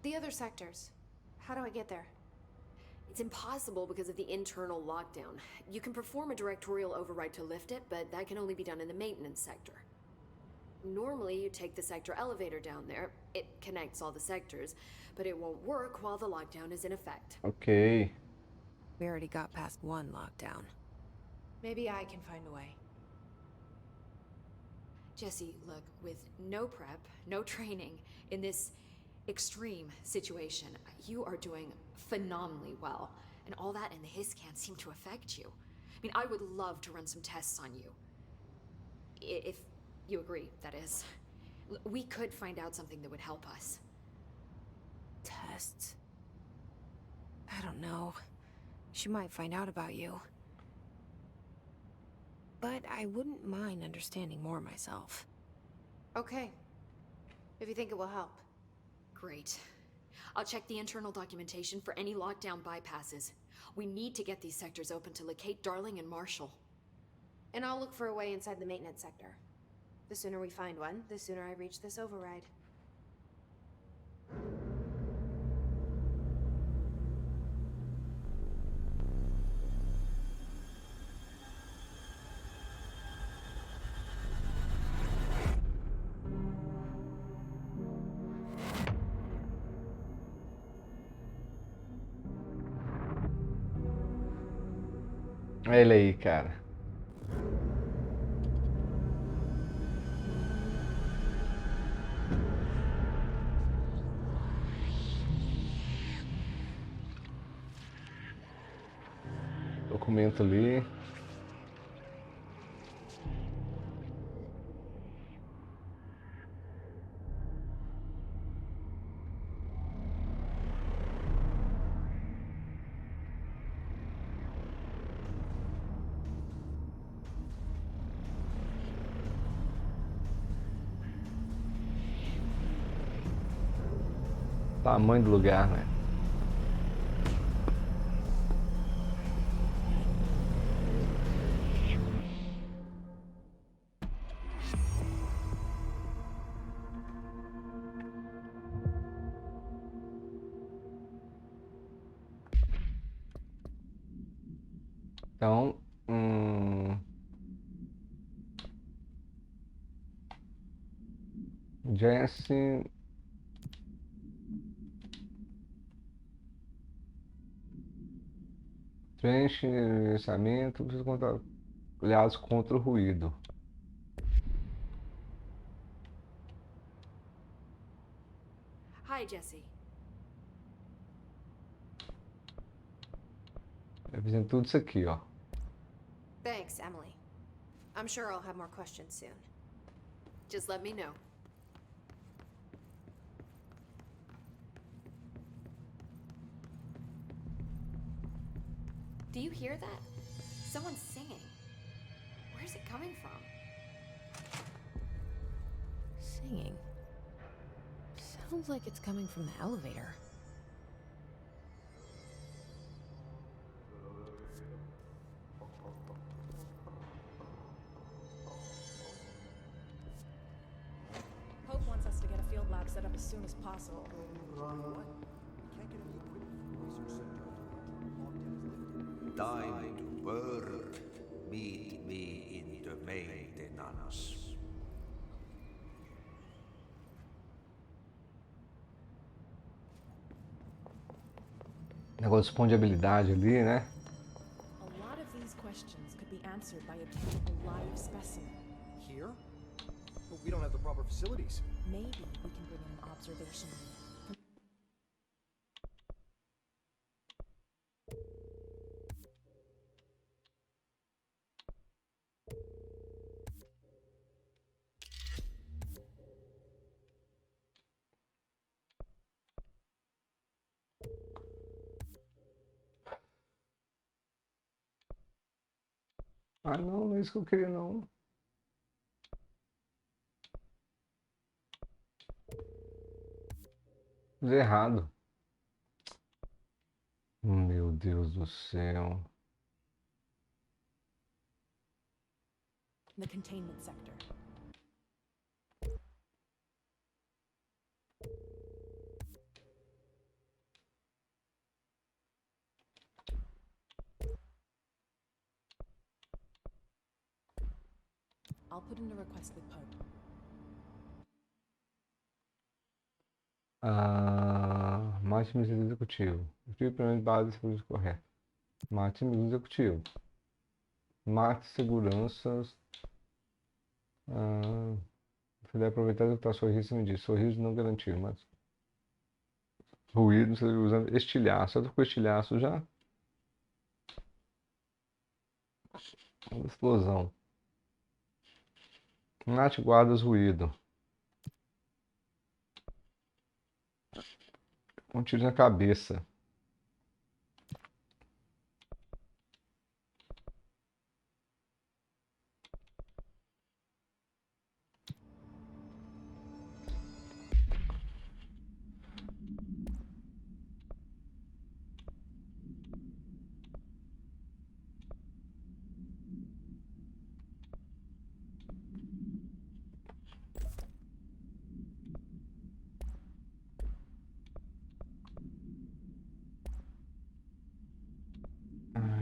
The other sectors. How do I get there? It's impossible because of the internal lockdown. You can perform a directorial override to lift it, but that can only be done in the maintenance sector. Normally, you take the sector elevator down there. It connects all the sectors, but it won't work while the lockdown is in effect. Ok. We already got past one lockdown. Maybe I can find a way. Jesse, look, with no prep, no training, in this extreme situation, you are doing phenomenally well. And all that in the hiss can't seem to affect you. I mean, I would love to run some tests on you. If you agree, that is. We could find out something that would help us. Tests? I don't know. She might find out about you. But I wouldn't mind understanding more myself. Okay. If you think it will help. Great. I'll check the internal documentation for any lockdown bypasses. We need to get these sectors open to locate Darling and Marshall. And I'll look for a way inside the maintenance sector. The sooner we find one, the sooner I reach this override. Olha ele aí, cara. Documento ali. Tamanho do lugar, né? Então, Jesse, trench, gerenciamento, precisa contar aliados contra o ruído. Hi, Jesse. Eu fiz tudo isso aqui, ó. Thanks, Emily. I'm sure I'll have more questions soon. Just let me know. Do you hear that? Someone's singing. Where's it coming from? Singing? Sounds like it's coming from the elevator. Hope wants us to get a field lab set up as soon as possible. Time to work. Meet me in the maintenance. Negócio de espondibilidade ali, né? A lot of these questions could be answered by obtaining a live specimen. Here? But we don't have the proper facilities. Maybe we can bring in an observation unit. Ah, não, não é isso que eu queria, não. Fiz errado. Meu Deus do céu. The containment sector. I'll put in a request with Pope. Mate-me executivo. Tive problema de base de segurança correta. Mate-me executivo. Mate seguranças. Se deve aproveitar e executar sorriso, me diz. Sorriso não garantido, mas. Ruído, você usando estilhaço. Eu tô com estilhaço já. Uma explosão. Mate guardas ruído. Um tiro na cabeça.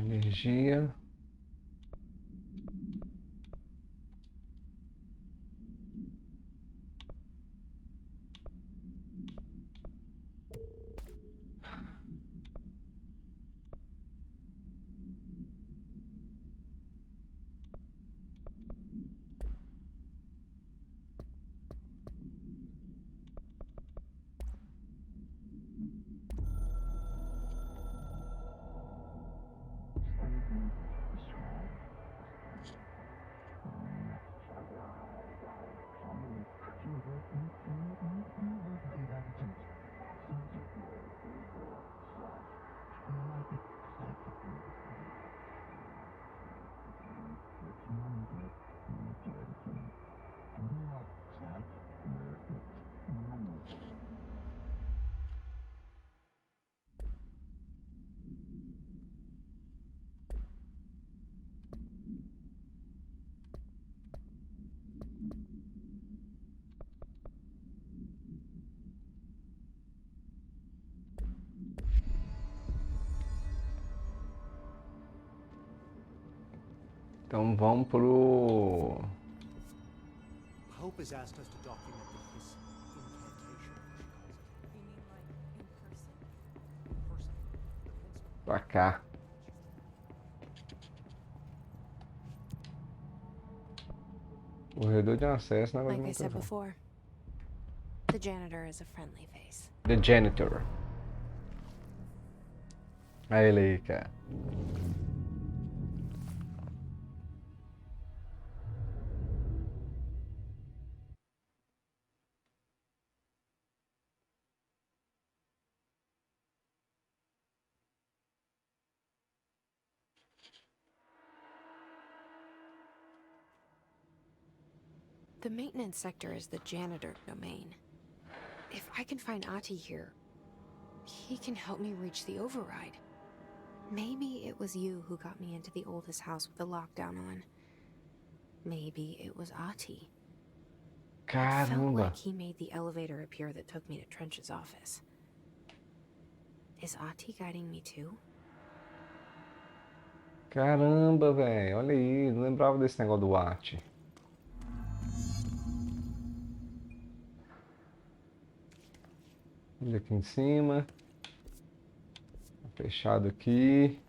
Energia. Então vamos pro. Hope has asked us to document his incantation. You mean like in person? Pra cá. Corredor de acesso na Like I said before, the janitor is a friendly face. The Janitor. Aí ele aí, cara. The maintenance sector is the janitor domain. If I can find Ati here, he can help me reach the override. Maybe it was you who got me into the oldest house with the lockdown on. Maybe it was Ati. It felt Caramba. like he made the elevator appear that took me to Trench's office. Is Ati guiding me too? Caramba, velho. Olha aí. Não lembrava desse negócio do arte. Olha aqui em cima. Fechado aqui.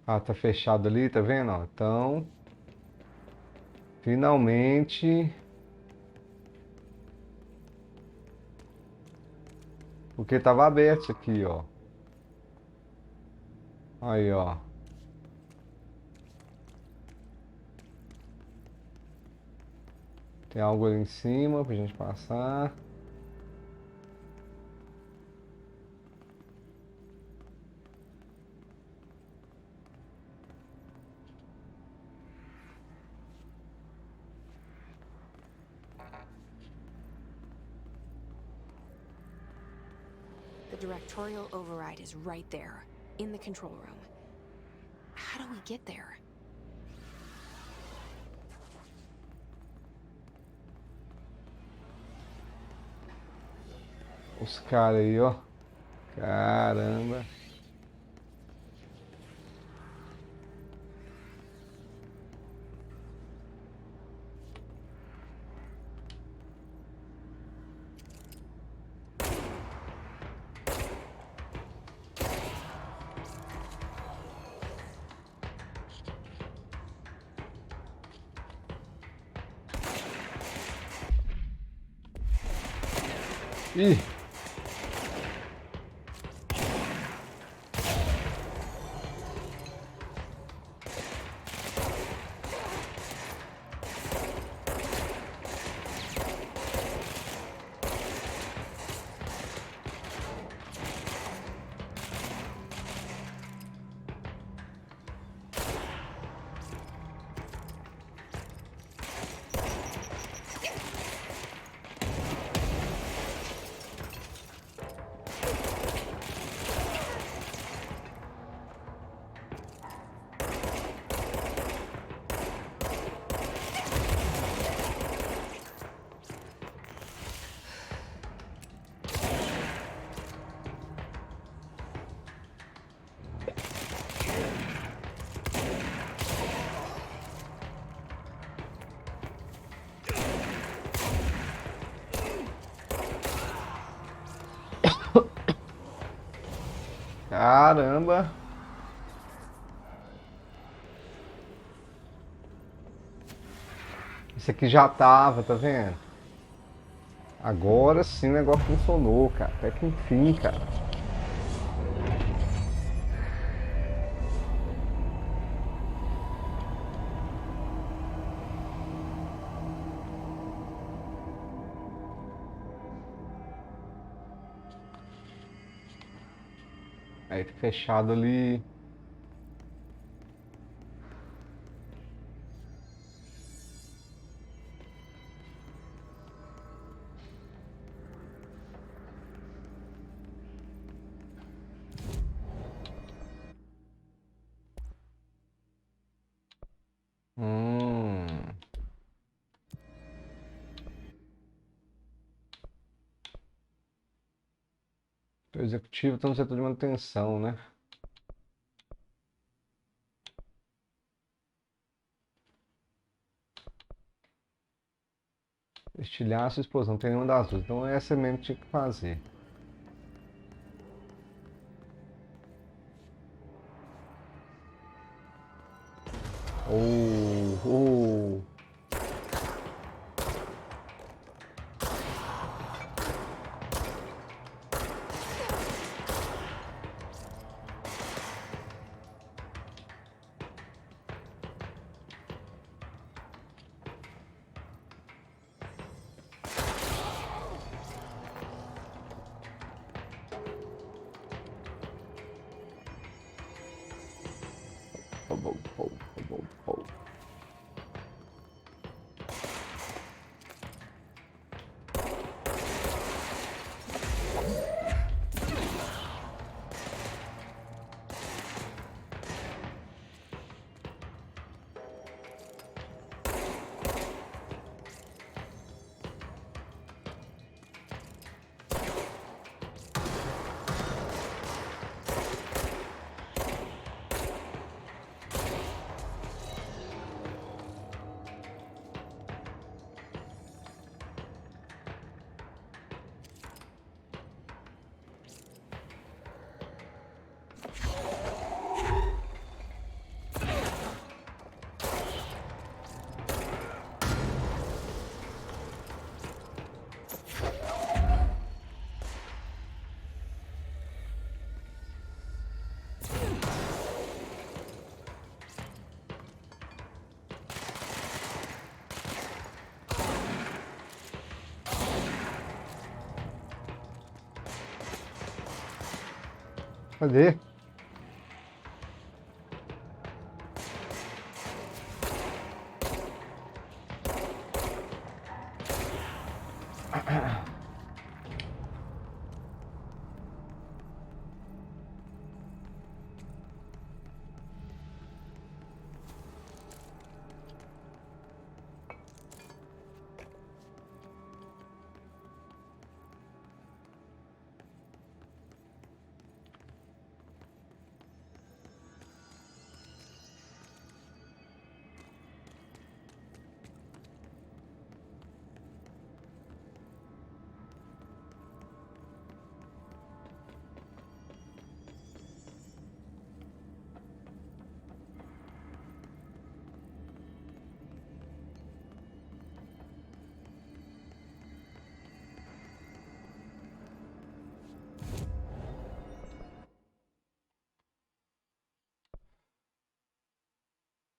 Ah, tá fechado ali, tá vendo? Ó, então, finalmente. Porque tava aberto isso aqui, ó. Aí, ó. Tem algo ali em cima pra gente passar. directorial override is right there, in the control room. How do we get there? Os caras aí, ó. Caramba. Ih. Caramba. Isso aqui já tava, tá vendo? Agora sim o negócio funcionou, cara. Até que enfim, cara. Aí tá fechado ali. O executivo está no setor de manutenção, né? Estilhaço e explosão, não tem nenhuma das duas. Então essa mesmo tinha que fazer. Oh. Cadê?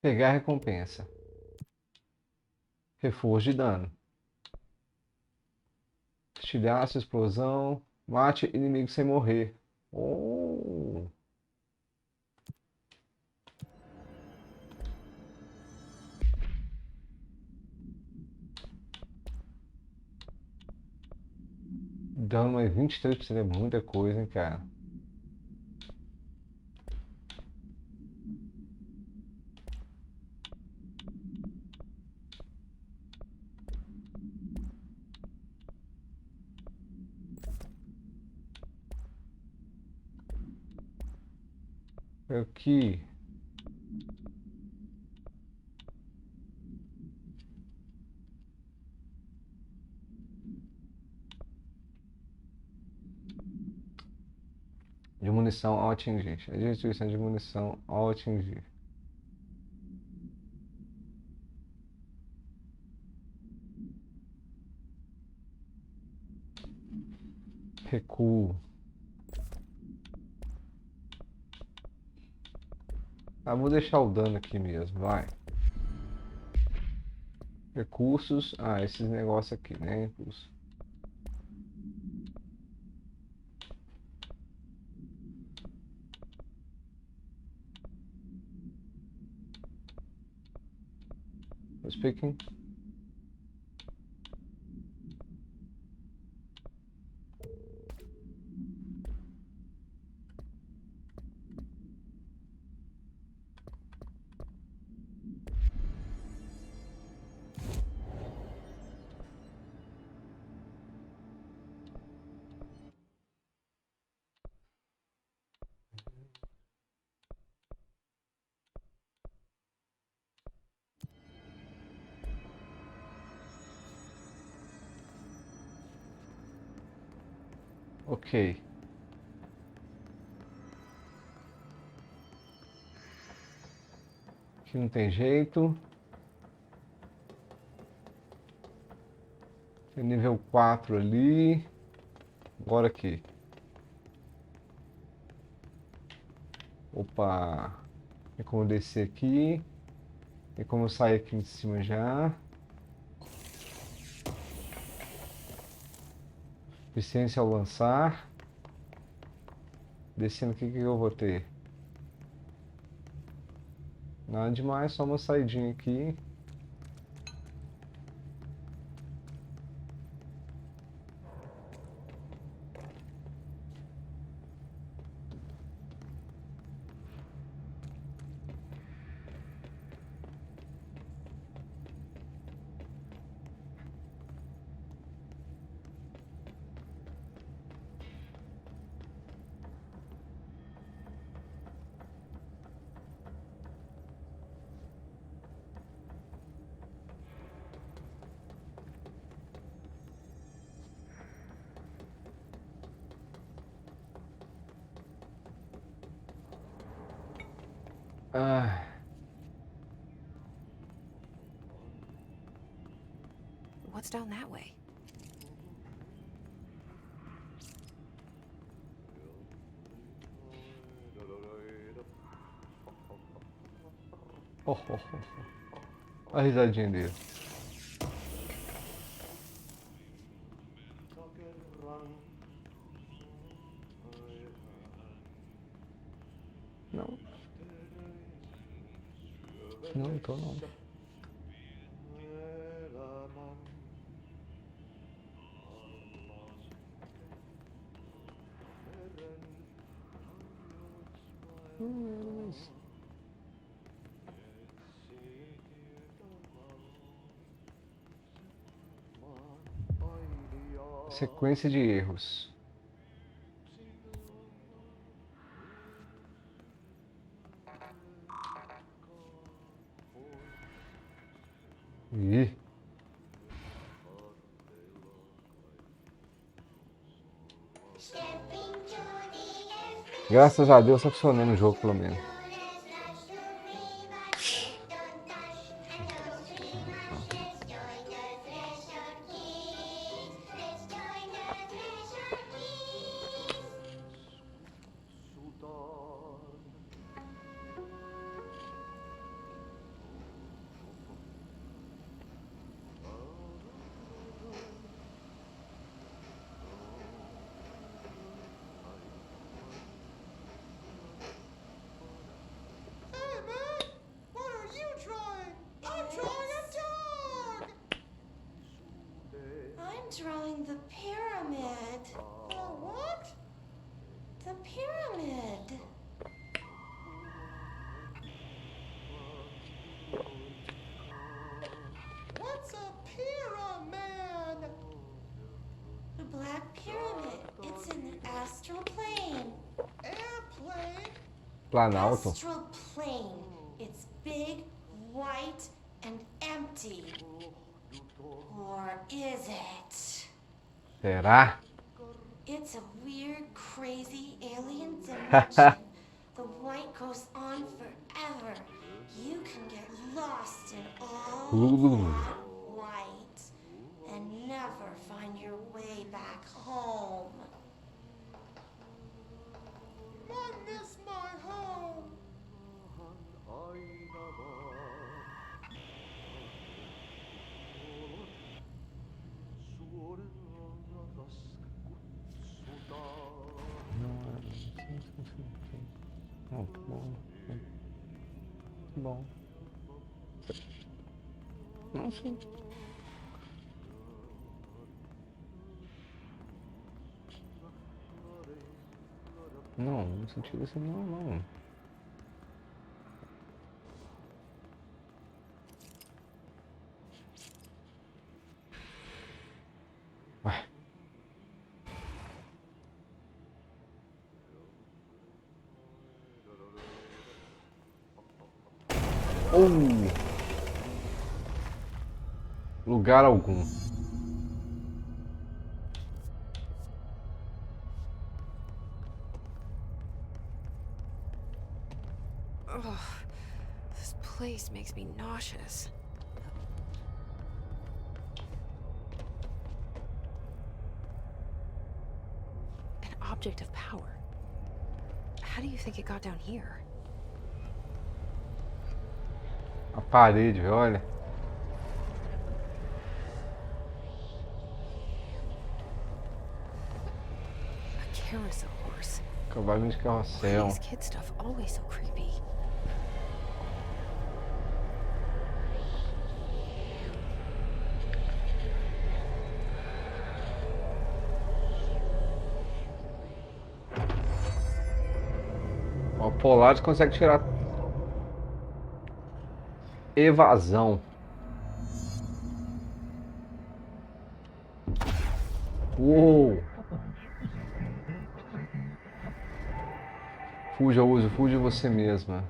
Pegar a recompensa. Reforço de dano. Estilhaço, explosão. Mate inimigo sem morrer. Oh. Dano mais 23% é muita coisa, hein, cara. Aqui. De munição ao atingir. A distribuição de munição ao atingir. Recuo. Ah, vou deixar o dano aqui mesmo, vai. Recursos. Ah, esses negócios aqui, né? Recursos. Speaking. Ok. Aqui não tem jeito. Tem nível 4 ali. Agora aqui. Opa. Tem como descer aqui. Tem como sair aqui em cima já. Eficiência ao lançar. Descendo aqui, o que eu vou ter? Nada demais, só uma saidinha aqui. Ah. What's down that way? Oh, oh, oh, oh. A risadinha dele. Não. Não tô não. Sequência de erros. Ih. Graças a Deus tá funcionando o jogo pelo menos. the pyramid. What? The pyramid. What's a pyramid? The Black Pyramid. It's in the astral plane. Airplane? Planalto. Astral plane. It's big, white, and empty. Or is it? Será? It's a weird, crazy alien dimension. The white goes on forever. You can get lost in all that white and never find your way back home. I miss my home. Não, tá bom. Bom. Não, sim. Não, no sentido assim, não. Ué. Lugar algum. Ugh, this place makes me nauseous. An object of power. How do you think it got down here? A parede, olha. A carousel horse. Cavalo de carrossel. Why is kid stuff always so creepy? O Polaris consegue tirar evasão. Uou! Fuja, uso, fuja você mesma.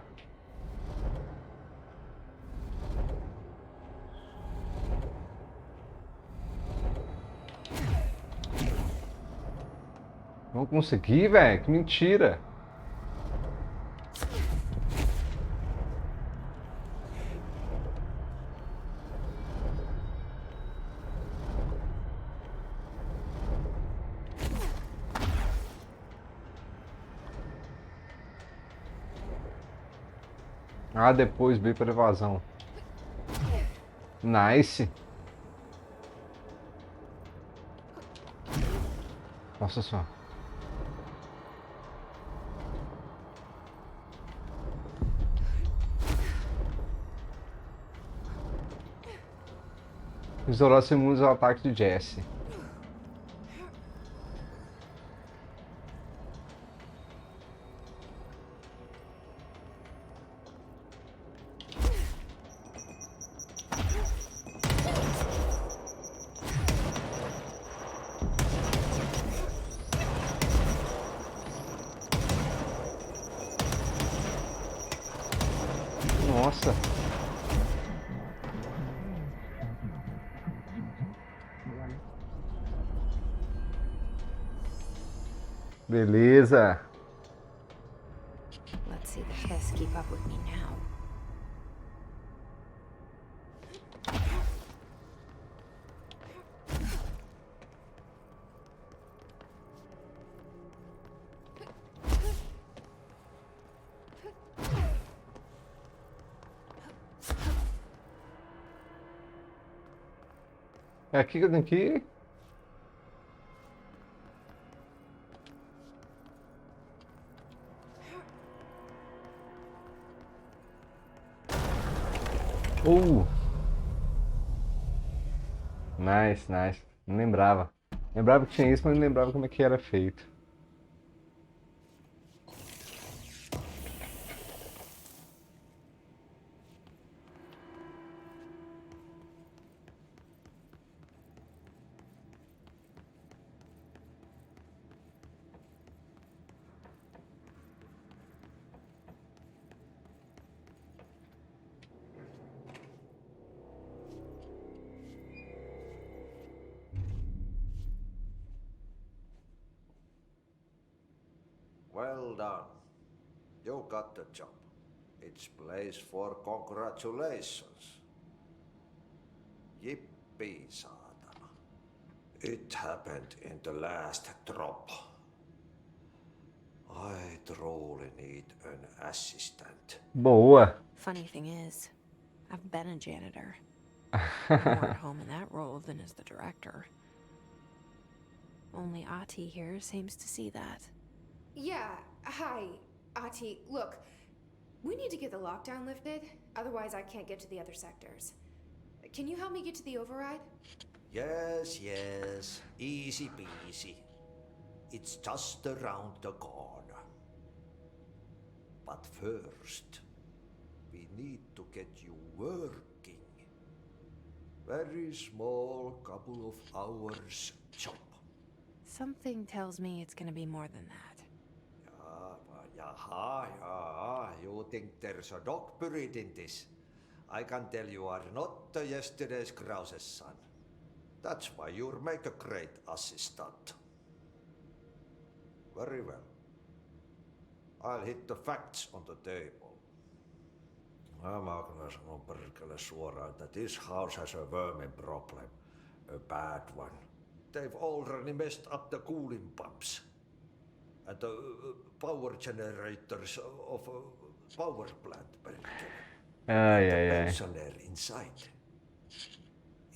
Não consegui, velho? Que mentira! Ah, depois B para evasão. Nice. Nossa só. Isolar imunes ao ataque de Jesse. Nossa. Beleza. Let's see the Hiss keep up with me now. É aqui que eu tenho que ir? Nice, nice. Não lembrava. Lembrava que tinha isso, mas não lembrava como é que era feito. Well done. You got the job. It's place for congratulations. Yippee, saatana. It happened in the last drop. I truly need an assistant. Boa! Funny thing is, I've been a janitor. More at home in that role than as the director. Only Ati here seems to see that. Yeah, hi, Ati. Look, we need to get the lockdown lifted, otherwise I can't get to the other sectors. Can you help me get to the override? Yes, yes. Easy peasy. It's just around the corner. But first, we need to get you working. Very small, couple of hours job. Something tells me it's gonna be more than that. Yaha. You think there's a dog buried in this? I can tell you are not yesterday's Krause's son. That's why you'll make a great assistant. Very well. I'll hit the facts on the table. Mä kyllä sanon perkele suoraan, että this house has a vermin problem. A bad one. They've already messed up the cooling pumps. And the power generators of a power plant, perkele. The pensioner inside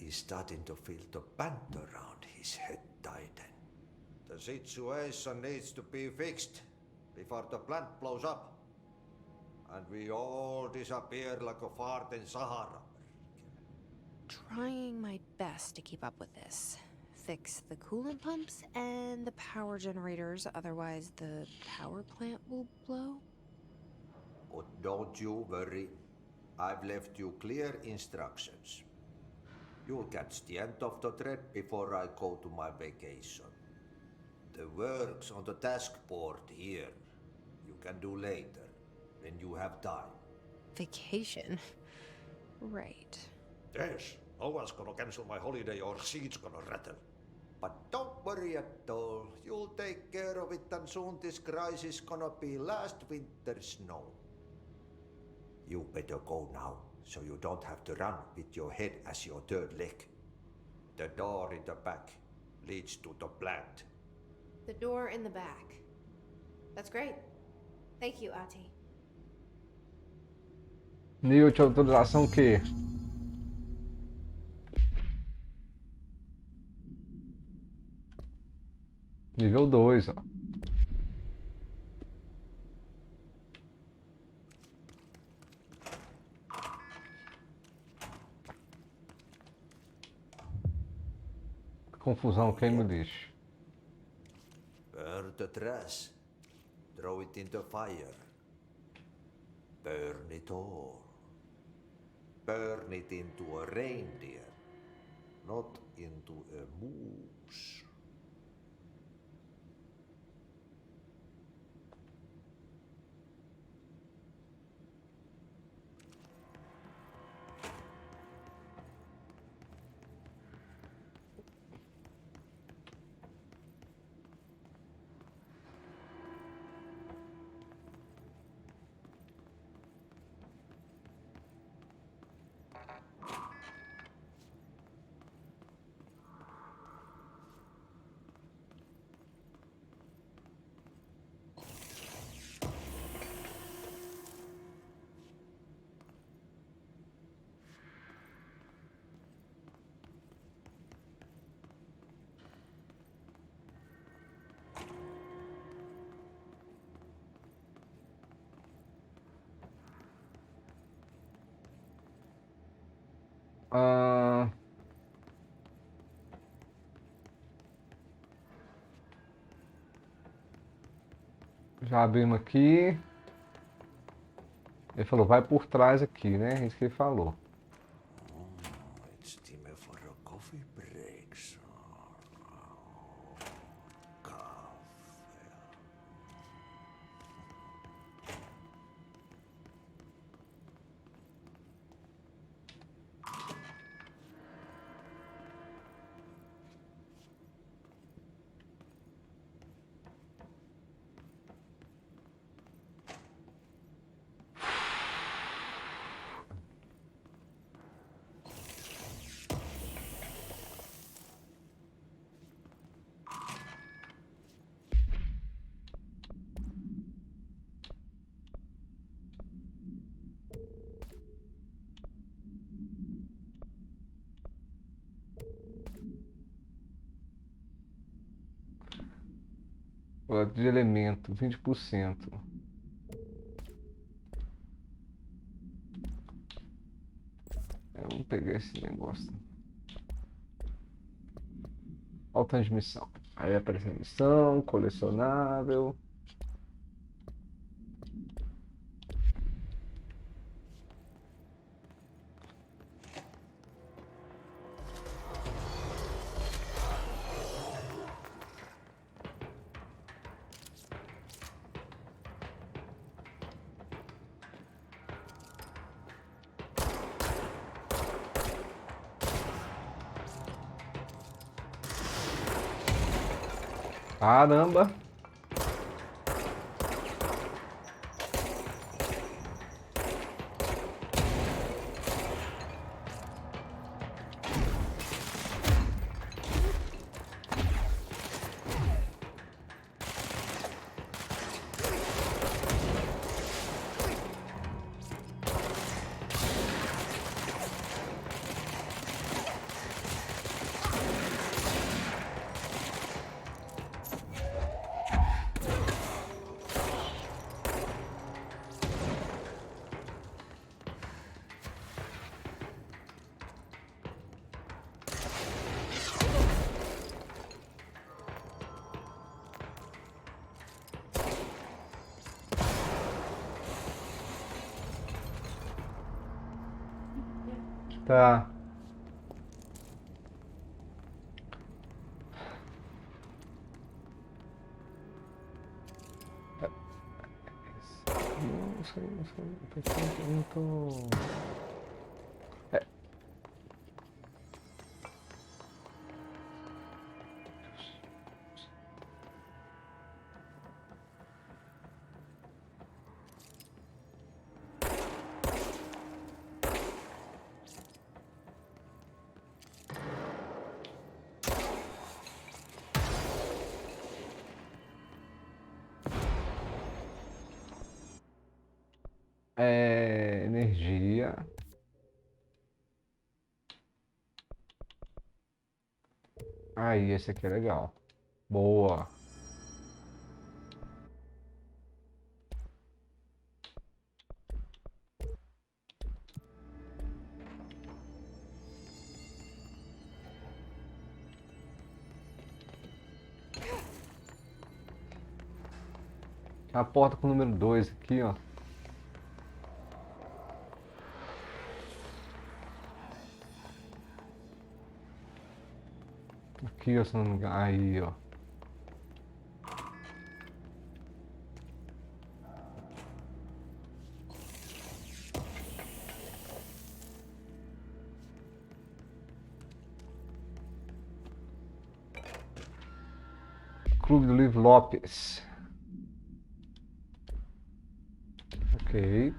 is starting to feel the band around his head tighten. The situation needs to be fixed before the plant blows up. And we all disappear like a fart in Sahara. Trying my best to keep up with this. Fix the coolant pumps and the power generators, otherwise the power plant will blow. But don't you worry. I've left you clear instructions. You'll catch the end of the thread before I go to my vacation. The work's on the task board here. You can do later, when you have time. Vacation? Right. Yes, no one's gonna cancel my holiday or seat's gonna rattle. But don't worry at all. You'll take care of it and soon this crisis gonna be last winter's snow. You better go now, so you don't have to run with your head as your third leg. The door in the back leads to the plant. The door in the back. That's great. Thank you, Ati. Nível de autorização o quê? Nível 2, ó. Confusão, quem me diz? Burn the trash. Throw it in the fire. Burn it all. Burn it into a reindeer, not into a moose. Já abrimos aqui. Ele falou, vai por trás aqui, né? É isso que ele falou. It's time for a coffee break, son. Kaffe. Coleta de elemento, 20%. Eu vou pegar esse negócio. Alta transmissão. Aí aparece a missão, colecionável. Caramba! Tá. Não sei, não tô... Energia. Aí, esse aqui é legal. Boa. A porta com o número 2 aqui, ó. Aqui, ó, se não me engano. Aí, ó. Clube do Livro Lopes. Ok.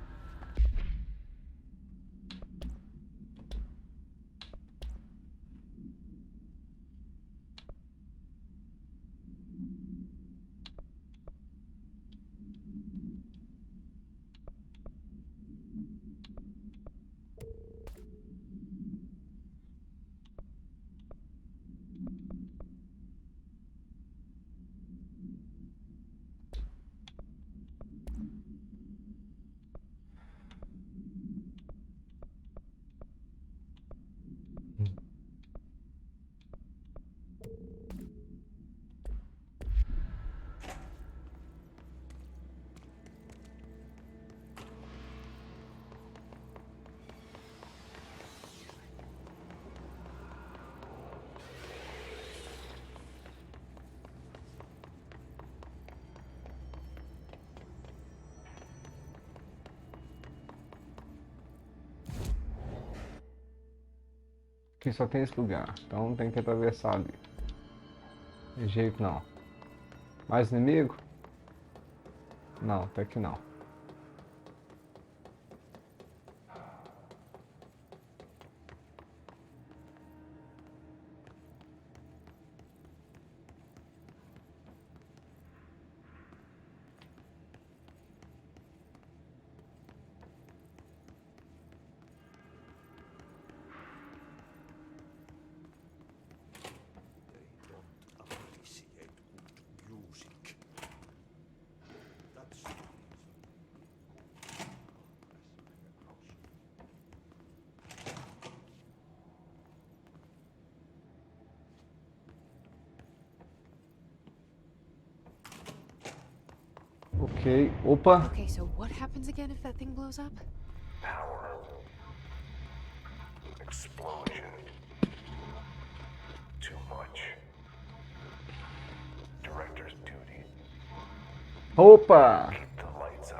Aqui só tem esse lugar, então tem que atravessar ali. De jeito não. Mais inimigo? Não, até que não. Appreciate good music. That's the reason. Ok, opa. Okay, so what happens again if that thing blows up? Power. Explosion. Too much. Director's duty. Opa! Keep the lights on.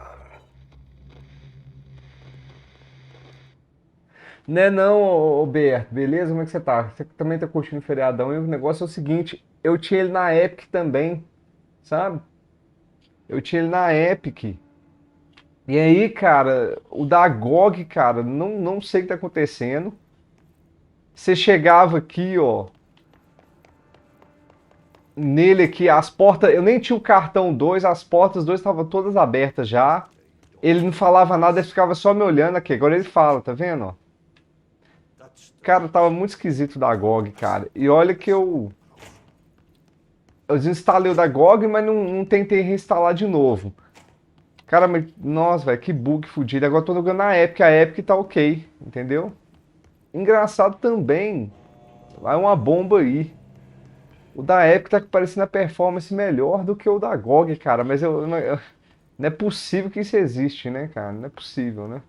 Né não, ô Berto, beleza? Como é que você tá? Você também tá curtindo o feriadão e o negócio é o seguinte, eu tinha ele na Epic também, sabe? Eu tinha ele na Epic. E aí, cara, o da GOG, cara, não sei o que tá acontecendo. Você chegava aqui, ó, nele aqui, as portas, eu nem tinha o cartão 2, as portas 2 estavam todas abertas já. Ele não falava nada, ele ficava só me olhando aqui. Agora ele fala, tá vendo, ó? Cara, tava muito esquisito da GOG, cara. E olha que eu desinstalei o da GOG, mas não tentei reinstalar de novo. Cara, mas, nossa, velho, que bug fudido. Agora eu tô jogando na Epic, a Epic tá ok, entendeu? Engraçado também, vai uma bomba aí. O da Epic tá parecendo a performance melhor do que o da GOG, cara. Mas não é possível que isso existe, né, cara? Não é possível, né?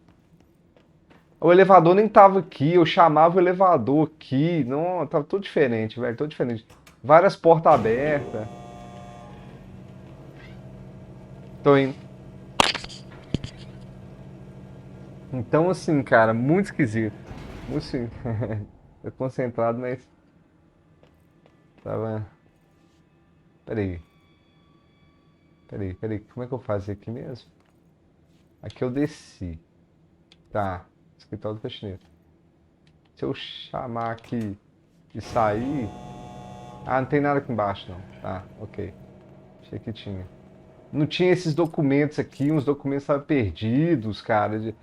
O elevador nem tava aqui, eu chamava o elevador aqui. Não, tava tudo diferente, velho, tudo diferente. Várias portas abertas. Tô indo. Então, assim, cara, muito esquisito. Muito sim. Tô concentrado, mas tava. Peraí. Peraí. Como é que eu faço aqui mesmo? Aqui eu desci. Tá. Escritório do faxineiro. Se eu chamar aqui e sair. Ah, não tem nada aqui embaixo, não. Tá, ok. Achei que tinha. Não tinha esses documentos aqui, uns documentos estavam perdidos, cara.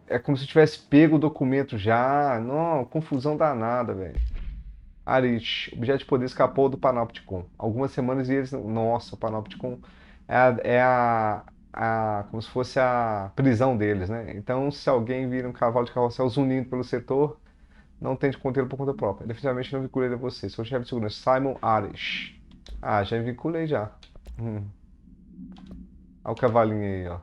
É como se eu tivesse pego o documento já. Não, confusão danada, velho. Arish, objeto de poder escapou do Panopticon. Algumas semanas e eles. Nossa, o Panopticon como se fosse a prisão deles, né? Então, se alguém vira um cavalo de carrossel zunindo pelo setor, não tente contê-lo por conta própria. Definitivamente não vinculei a você. Sou o chefe de segurança, Simon Arish. Ah, já vinculei já. Olha o cavalinho aí, ó.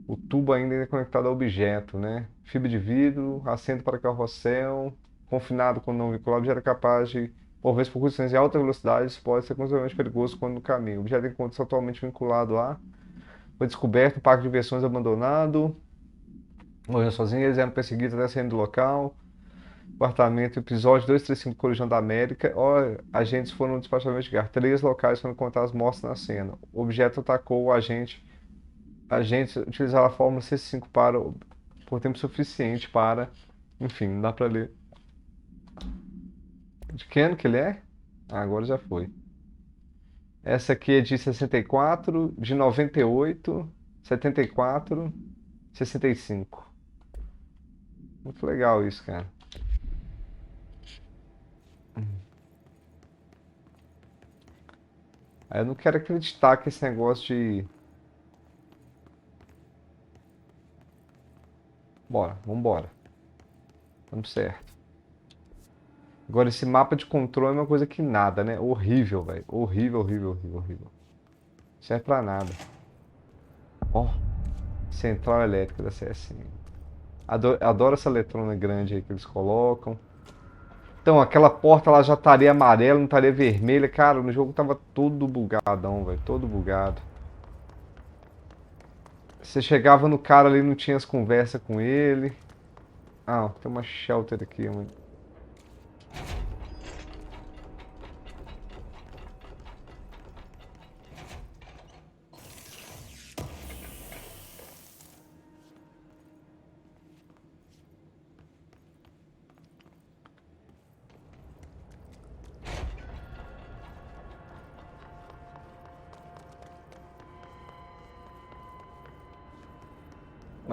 O tubo ainda é conectado ao objeto, né? Fibra de vidro, assento para carrossel, confinado quando não vinculado, já era capaz de, por vezes por condições de alta velocidade, isso pode ser consideravelmente perigoso quando no caminho. O objeto encontra-se atualmente vinculado a. Foi descoberto, um parque de diversões abandonado. Morreu sozinho, eles eram perseguidos até saírem do local. Apartamento, episódio 235, Colisão da América. Agentes foram despachados a investigar. 3 locais foram encontrados mortos na cena. O objeto atacou o agente. Agentes utilizaram a fórmula C5 por tempo suficiente para. Enfim, não dá pra ler. De que ano que ele é? Ah, agora já foi. Essa aqui é de 64, de 98, 74, 65. Muito legal isso, cara. Aí eu não quero acreditar que esse negócio de. Bora, vambora. Vamos certo. Agora, esse mapa de controle é uma coisa que nada, né? Horrível, velho. Horrível. Serve pra nada. Ó, central elétrica da CSN. Adoro essa letrona grande aí que eles colocam. Então, aquela porta lá já estaria amarela, não estaria vermelha. Cara, no jogo tava todo bugadão, velho. Todo bugado. Você chegava no cara ali, não tinha as conversas com ele. Ah, ó, tem uma shelter aqui, mano.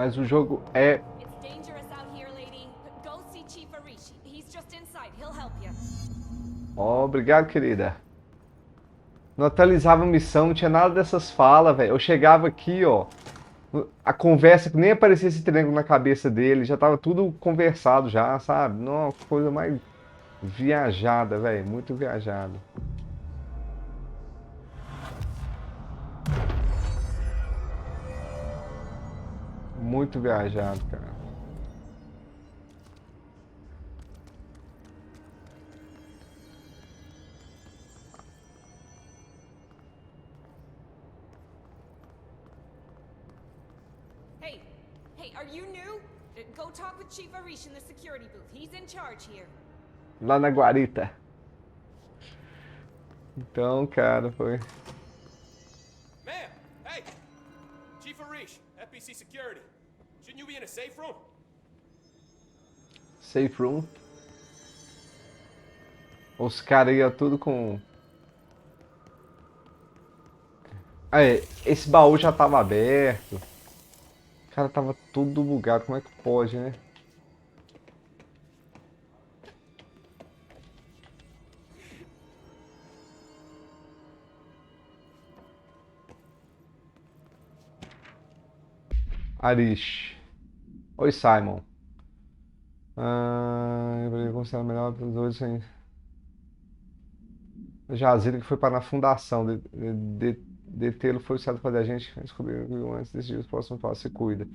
Mas o jogo é... It's dangerous out here, lady. Go see Chief Arishi. He's just inside. He'll help you. Obrigado, querida. Não atualizava a missão, não tinha nada dessas falas, velho. Eu chegava aqui, ó. A conversa, que nem aparecia esse triângulo na cabeça dele, já tava tudo conversado já, sabe? Não, coisa mais viajada, velho. Muito viajada. Muito viajado, cara. Hey, are you new? Go talk with Chief Arish in the security booth. He's in charge here. Lá na guarita. Então, cara, foi... Ma'am! Hey! Chief Arish, FBC Security. Shouldn't you be in a safe room? Safe room. Os caras iam tudo com... Aí, esse baú já tava aberto. O cara tava tudo bugado. Como é que pode, né? Arish. Oi, Simon. Eu considero melhor para os dois sem... Jazira que foi para na fundação. Detê-lo foi o certo fazer a gente descobrir antes desse dia os próximos passos. Se cuida.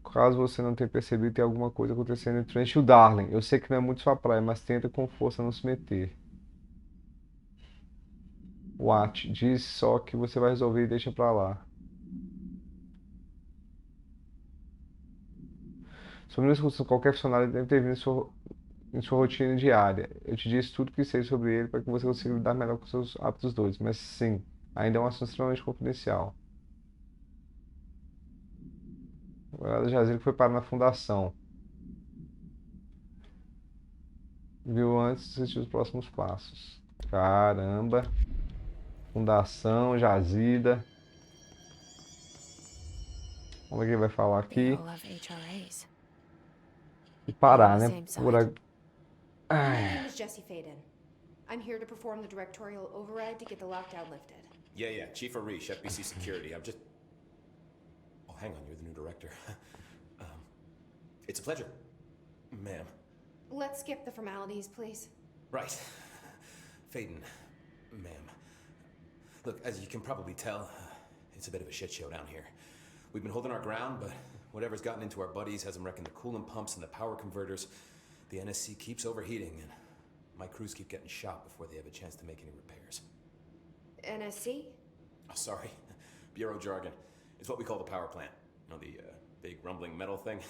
Caso você não tenha percebido, tem alguma coisa acontecendo entre o Trent e o Darling. Eu sei que não é muito sua praia, mas tenta com força não se meter. Watt, diz só que você vai resolver e deixa pra lá. Sobre isso, qualquer funcionário deve ter vindo em sua rotina diária. Eu te disse tudo que sei sobre ele para que você consiga lidar melhor com seus hábitos doidos. Mas sim, ainda é um assunto extremamente confidencial. O galera Jazir que foi parar na fundação. Viu antes de assistir os próximos passos. Caramba. Fundação, Jazida. Vamos ver o que ele vai falar aqui. E parar, né? Por... My name is Jesse Faden. I'm here to perform the directorial override to get the lockdown lifted. Yeah, Chief Arish, FBC Security. I'm just... Oh, hang on, you're the new director. It's a pleasure, ma'am. Let's skip the formalities, please. Right. Faden, ma'am. Look, as you can probably tell, it's a bit of a shit show down here. We've been holding our ground, but whatever's gotten into our buddies has them wrecking the coolant pumps and the power converters. The NSC keeps overheating, and my crews keep getting shot before they have a chance to make any repairs. NSC? Oh, sorry. Bureau jargon. It's what we call the power plant. You know, the big rumbling metal thing?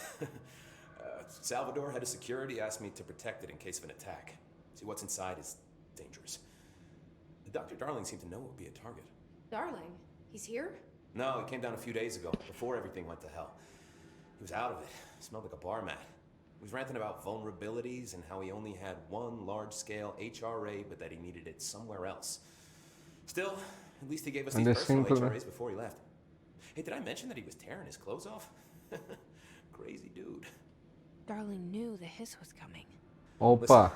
Salvador, head of security, asked me to protect it in case of an attack. See, what's inside is dangerous. Dr. Darling seemed to know it would be a target. Darling? He's here? No, he came down a few days ago, before everything went to hell. He was out of it. Smelled like a bar mat. He was ranting about vulnerabilities and how he only had one large-scale HRA, but that he needed it somewhere else. Still, at least he gave us these personal HRAs before he left. Hey, did I mention that he was tearing his clothes off? Crazy dude. Darling knew the hiss was coming. Opa. Listen,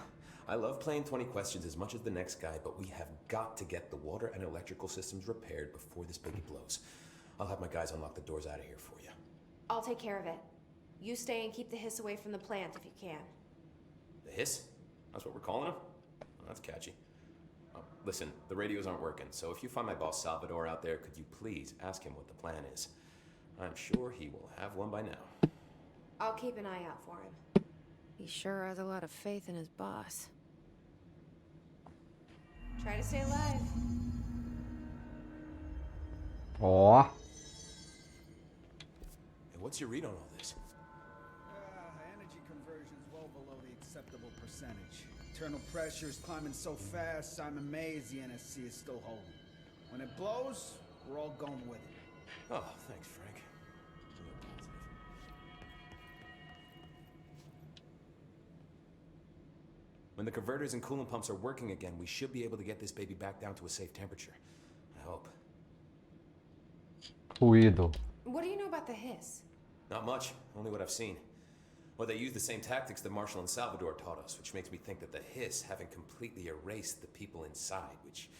I love playing 20 questions as much as the next guy, but we have got to get the water and electrical systems repaired before this baby blows. I'll have my guys unlock the doors out of here for you. I'll take care of it. You stay and keep the hiss away from the plant if you can. The hiss? That's what we're calling him? Oh, that's catchy. Oh, listen, the radios aren't working, so if you find my boss Salvador out there, could you please ask him what the plan is? I'm sure he will have one by now. I'll keep an eye out for him. He sure has a lot of faith in his boss. Try to stay alive. Ó. Hey, what's your read on all this? Energy conversion is well below the acceptable percentage. Internal pressure is climbing so fast, I'm amazed the NSC is still holding. When it blows, we're all going with it. Oh, thanks, Frank. Real positive. When the converters and coolant pumps are working again, we should be able to get this baby back down to a safe temperature. I hope. Ruído. What do you know about the hiss? Not much, only what I've seen. Well, they use the same tactics that Marshall and Salvador taught us, which makes me think that the Hiss haven't completely erased the people inside, which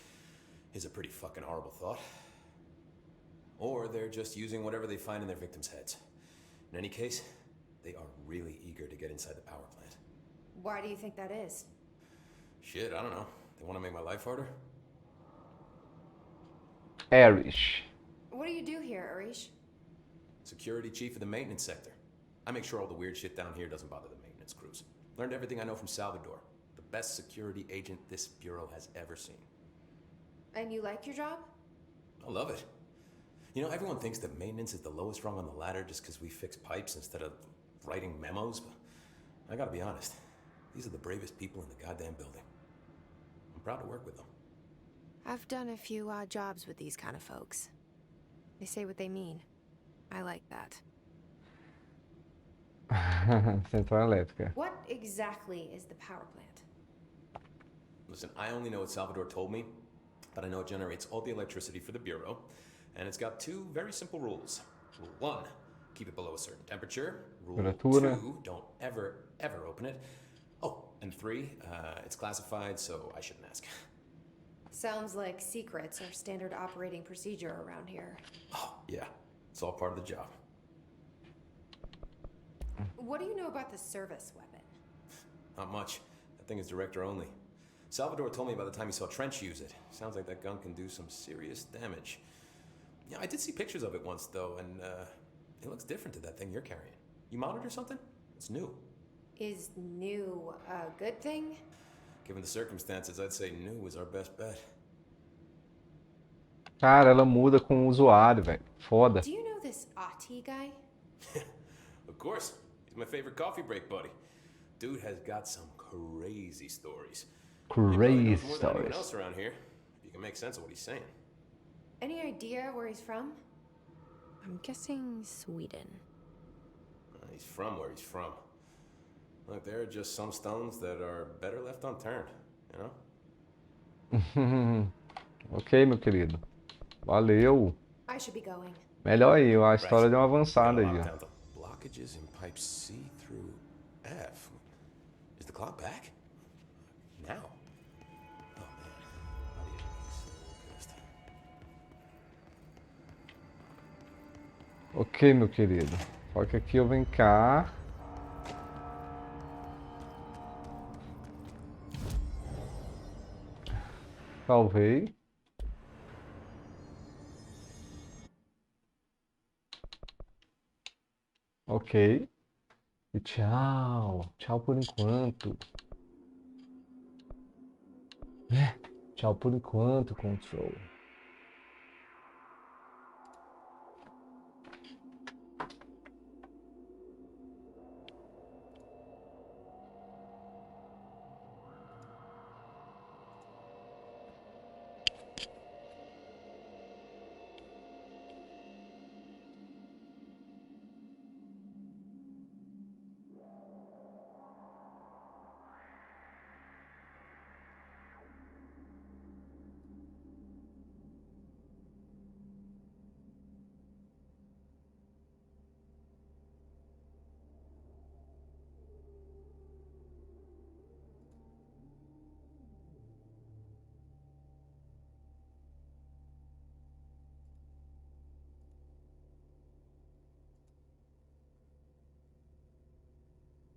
is a pretty fucking horrible thought. Or they're just using whatever they find in their victims' heads. In any case, they are really eager to get inside the power plant. Why do you think that is? Shit, I don't know. They want to make my life harder? Arish. What do you do here, Arish? Security chief of the maintenance sector. I make sure all the weird shit down here doesn't bother the maintenance crews. Learned everything I know from Salvador. The best security agent this bureau has ever seen. And you like your job? I love it. You know, everyone thinks that maintenance is the lowest rung on the ladder just because we fix pipes instead of writing memos, but I gotta be honest. These are the bravest people in the goddamn building. I'm proud to work with them. I've done a few odd jobs with these kind of folks. They say what they mean. I like that. Central elétrica. What exactly is the power plant? Listen, I only know what Salvador told me, but I know it generates all the electricity for the bureau, and it's got two very simple rules. Rule 1, keep it below a certain temperature. Rule 2, don't ever open it. Oh, and 3, it's classified, so I shouldn't ask. Sounds like secrets are standard operating procedure around here. Oh, yeah. It's all part of the job. What do you know about the service weapon? Not much. That thing is director only. Salvador told me by the time he saw Trench use it. Sounds like that gun can do some serious damage. Yeah, I did see pictures of it once, though, and it looks different to that thing you're carrying. You mounted or something? It's new. Is new a good thing? Given the circumstances, I'd say new is our best bet. Cara, ela muda com o usuário, velho. Foda. Do you know this Ati guy? Of course. He's my favorite coffee break buddy. Dude has got some crazy stories. Crazy more than anyone else around here. You can make sense of what he's saying. Any idea where he's from? I'm guessing Sweden. He's from where he's from. Look, there are just some stones that are better left unturned, you know? Ok, meu querido. Valeu. I should be going. Melhor aí, a história deu uma avançada aí, ó. Blockages in pipe C through F. Is the clock back? Now? Oh man. I'll be so pissed. Ok, meu querido. Só que aqui eu venho cá. Salvei. Ok. E tchau. Tchau por enquanto. Tchau por enquanto, Control.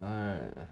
Ah.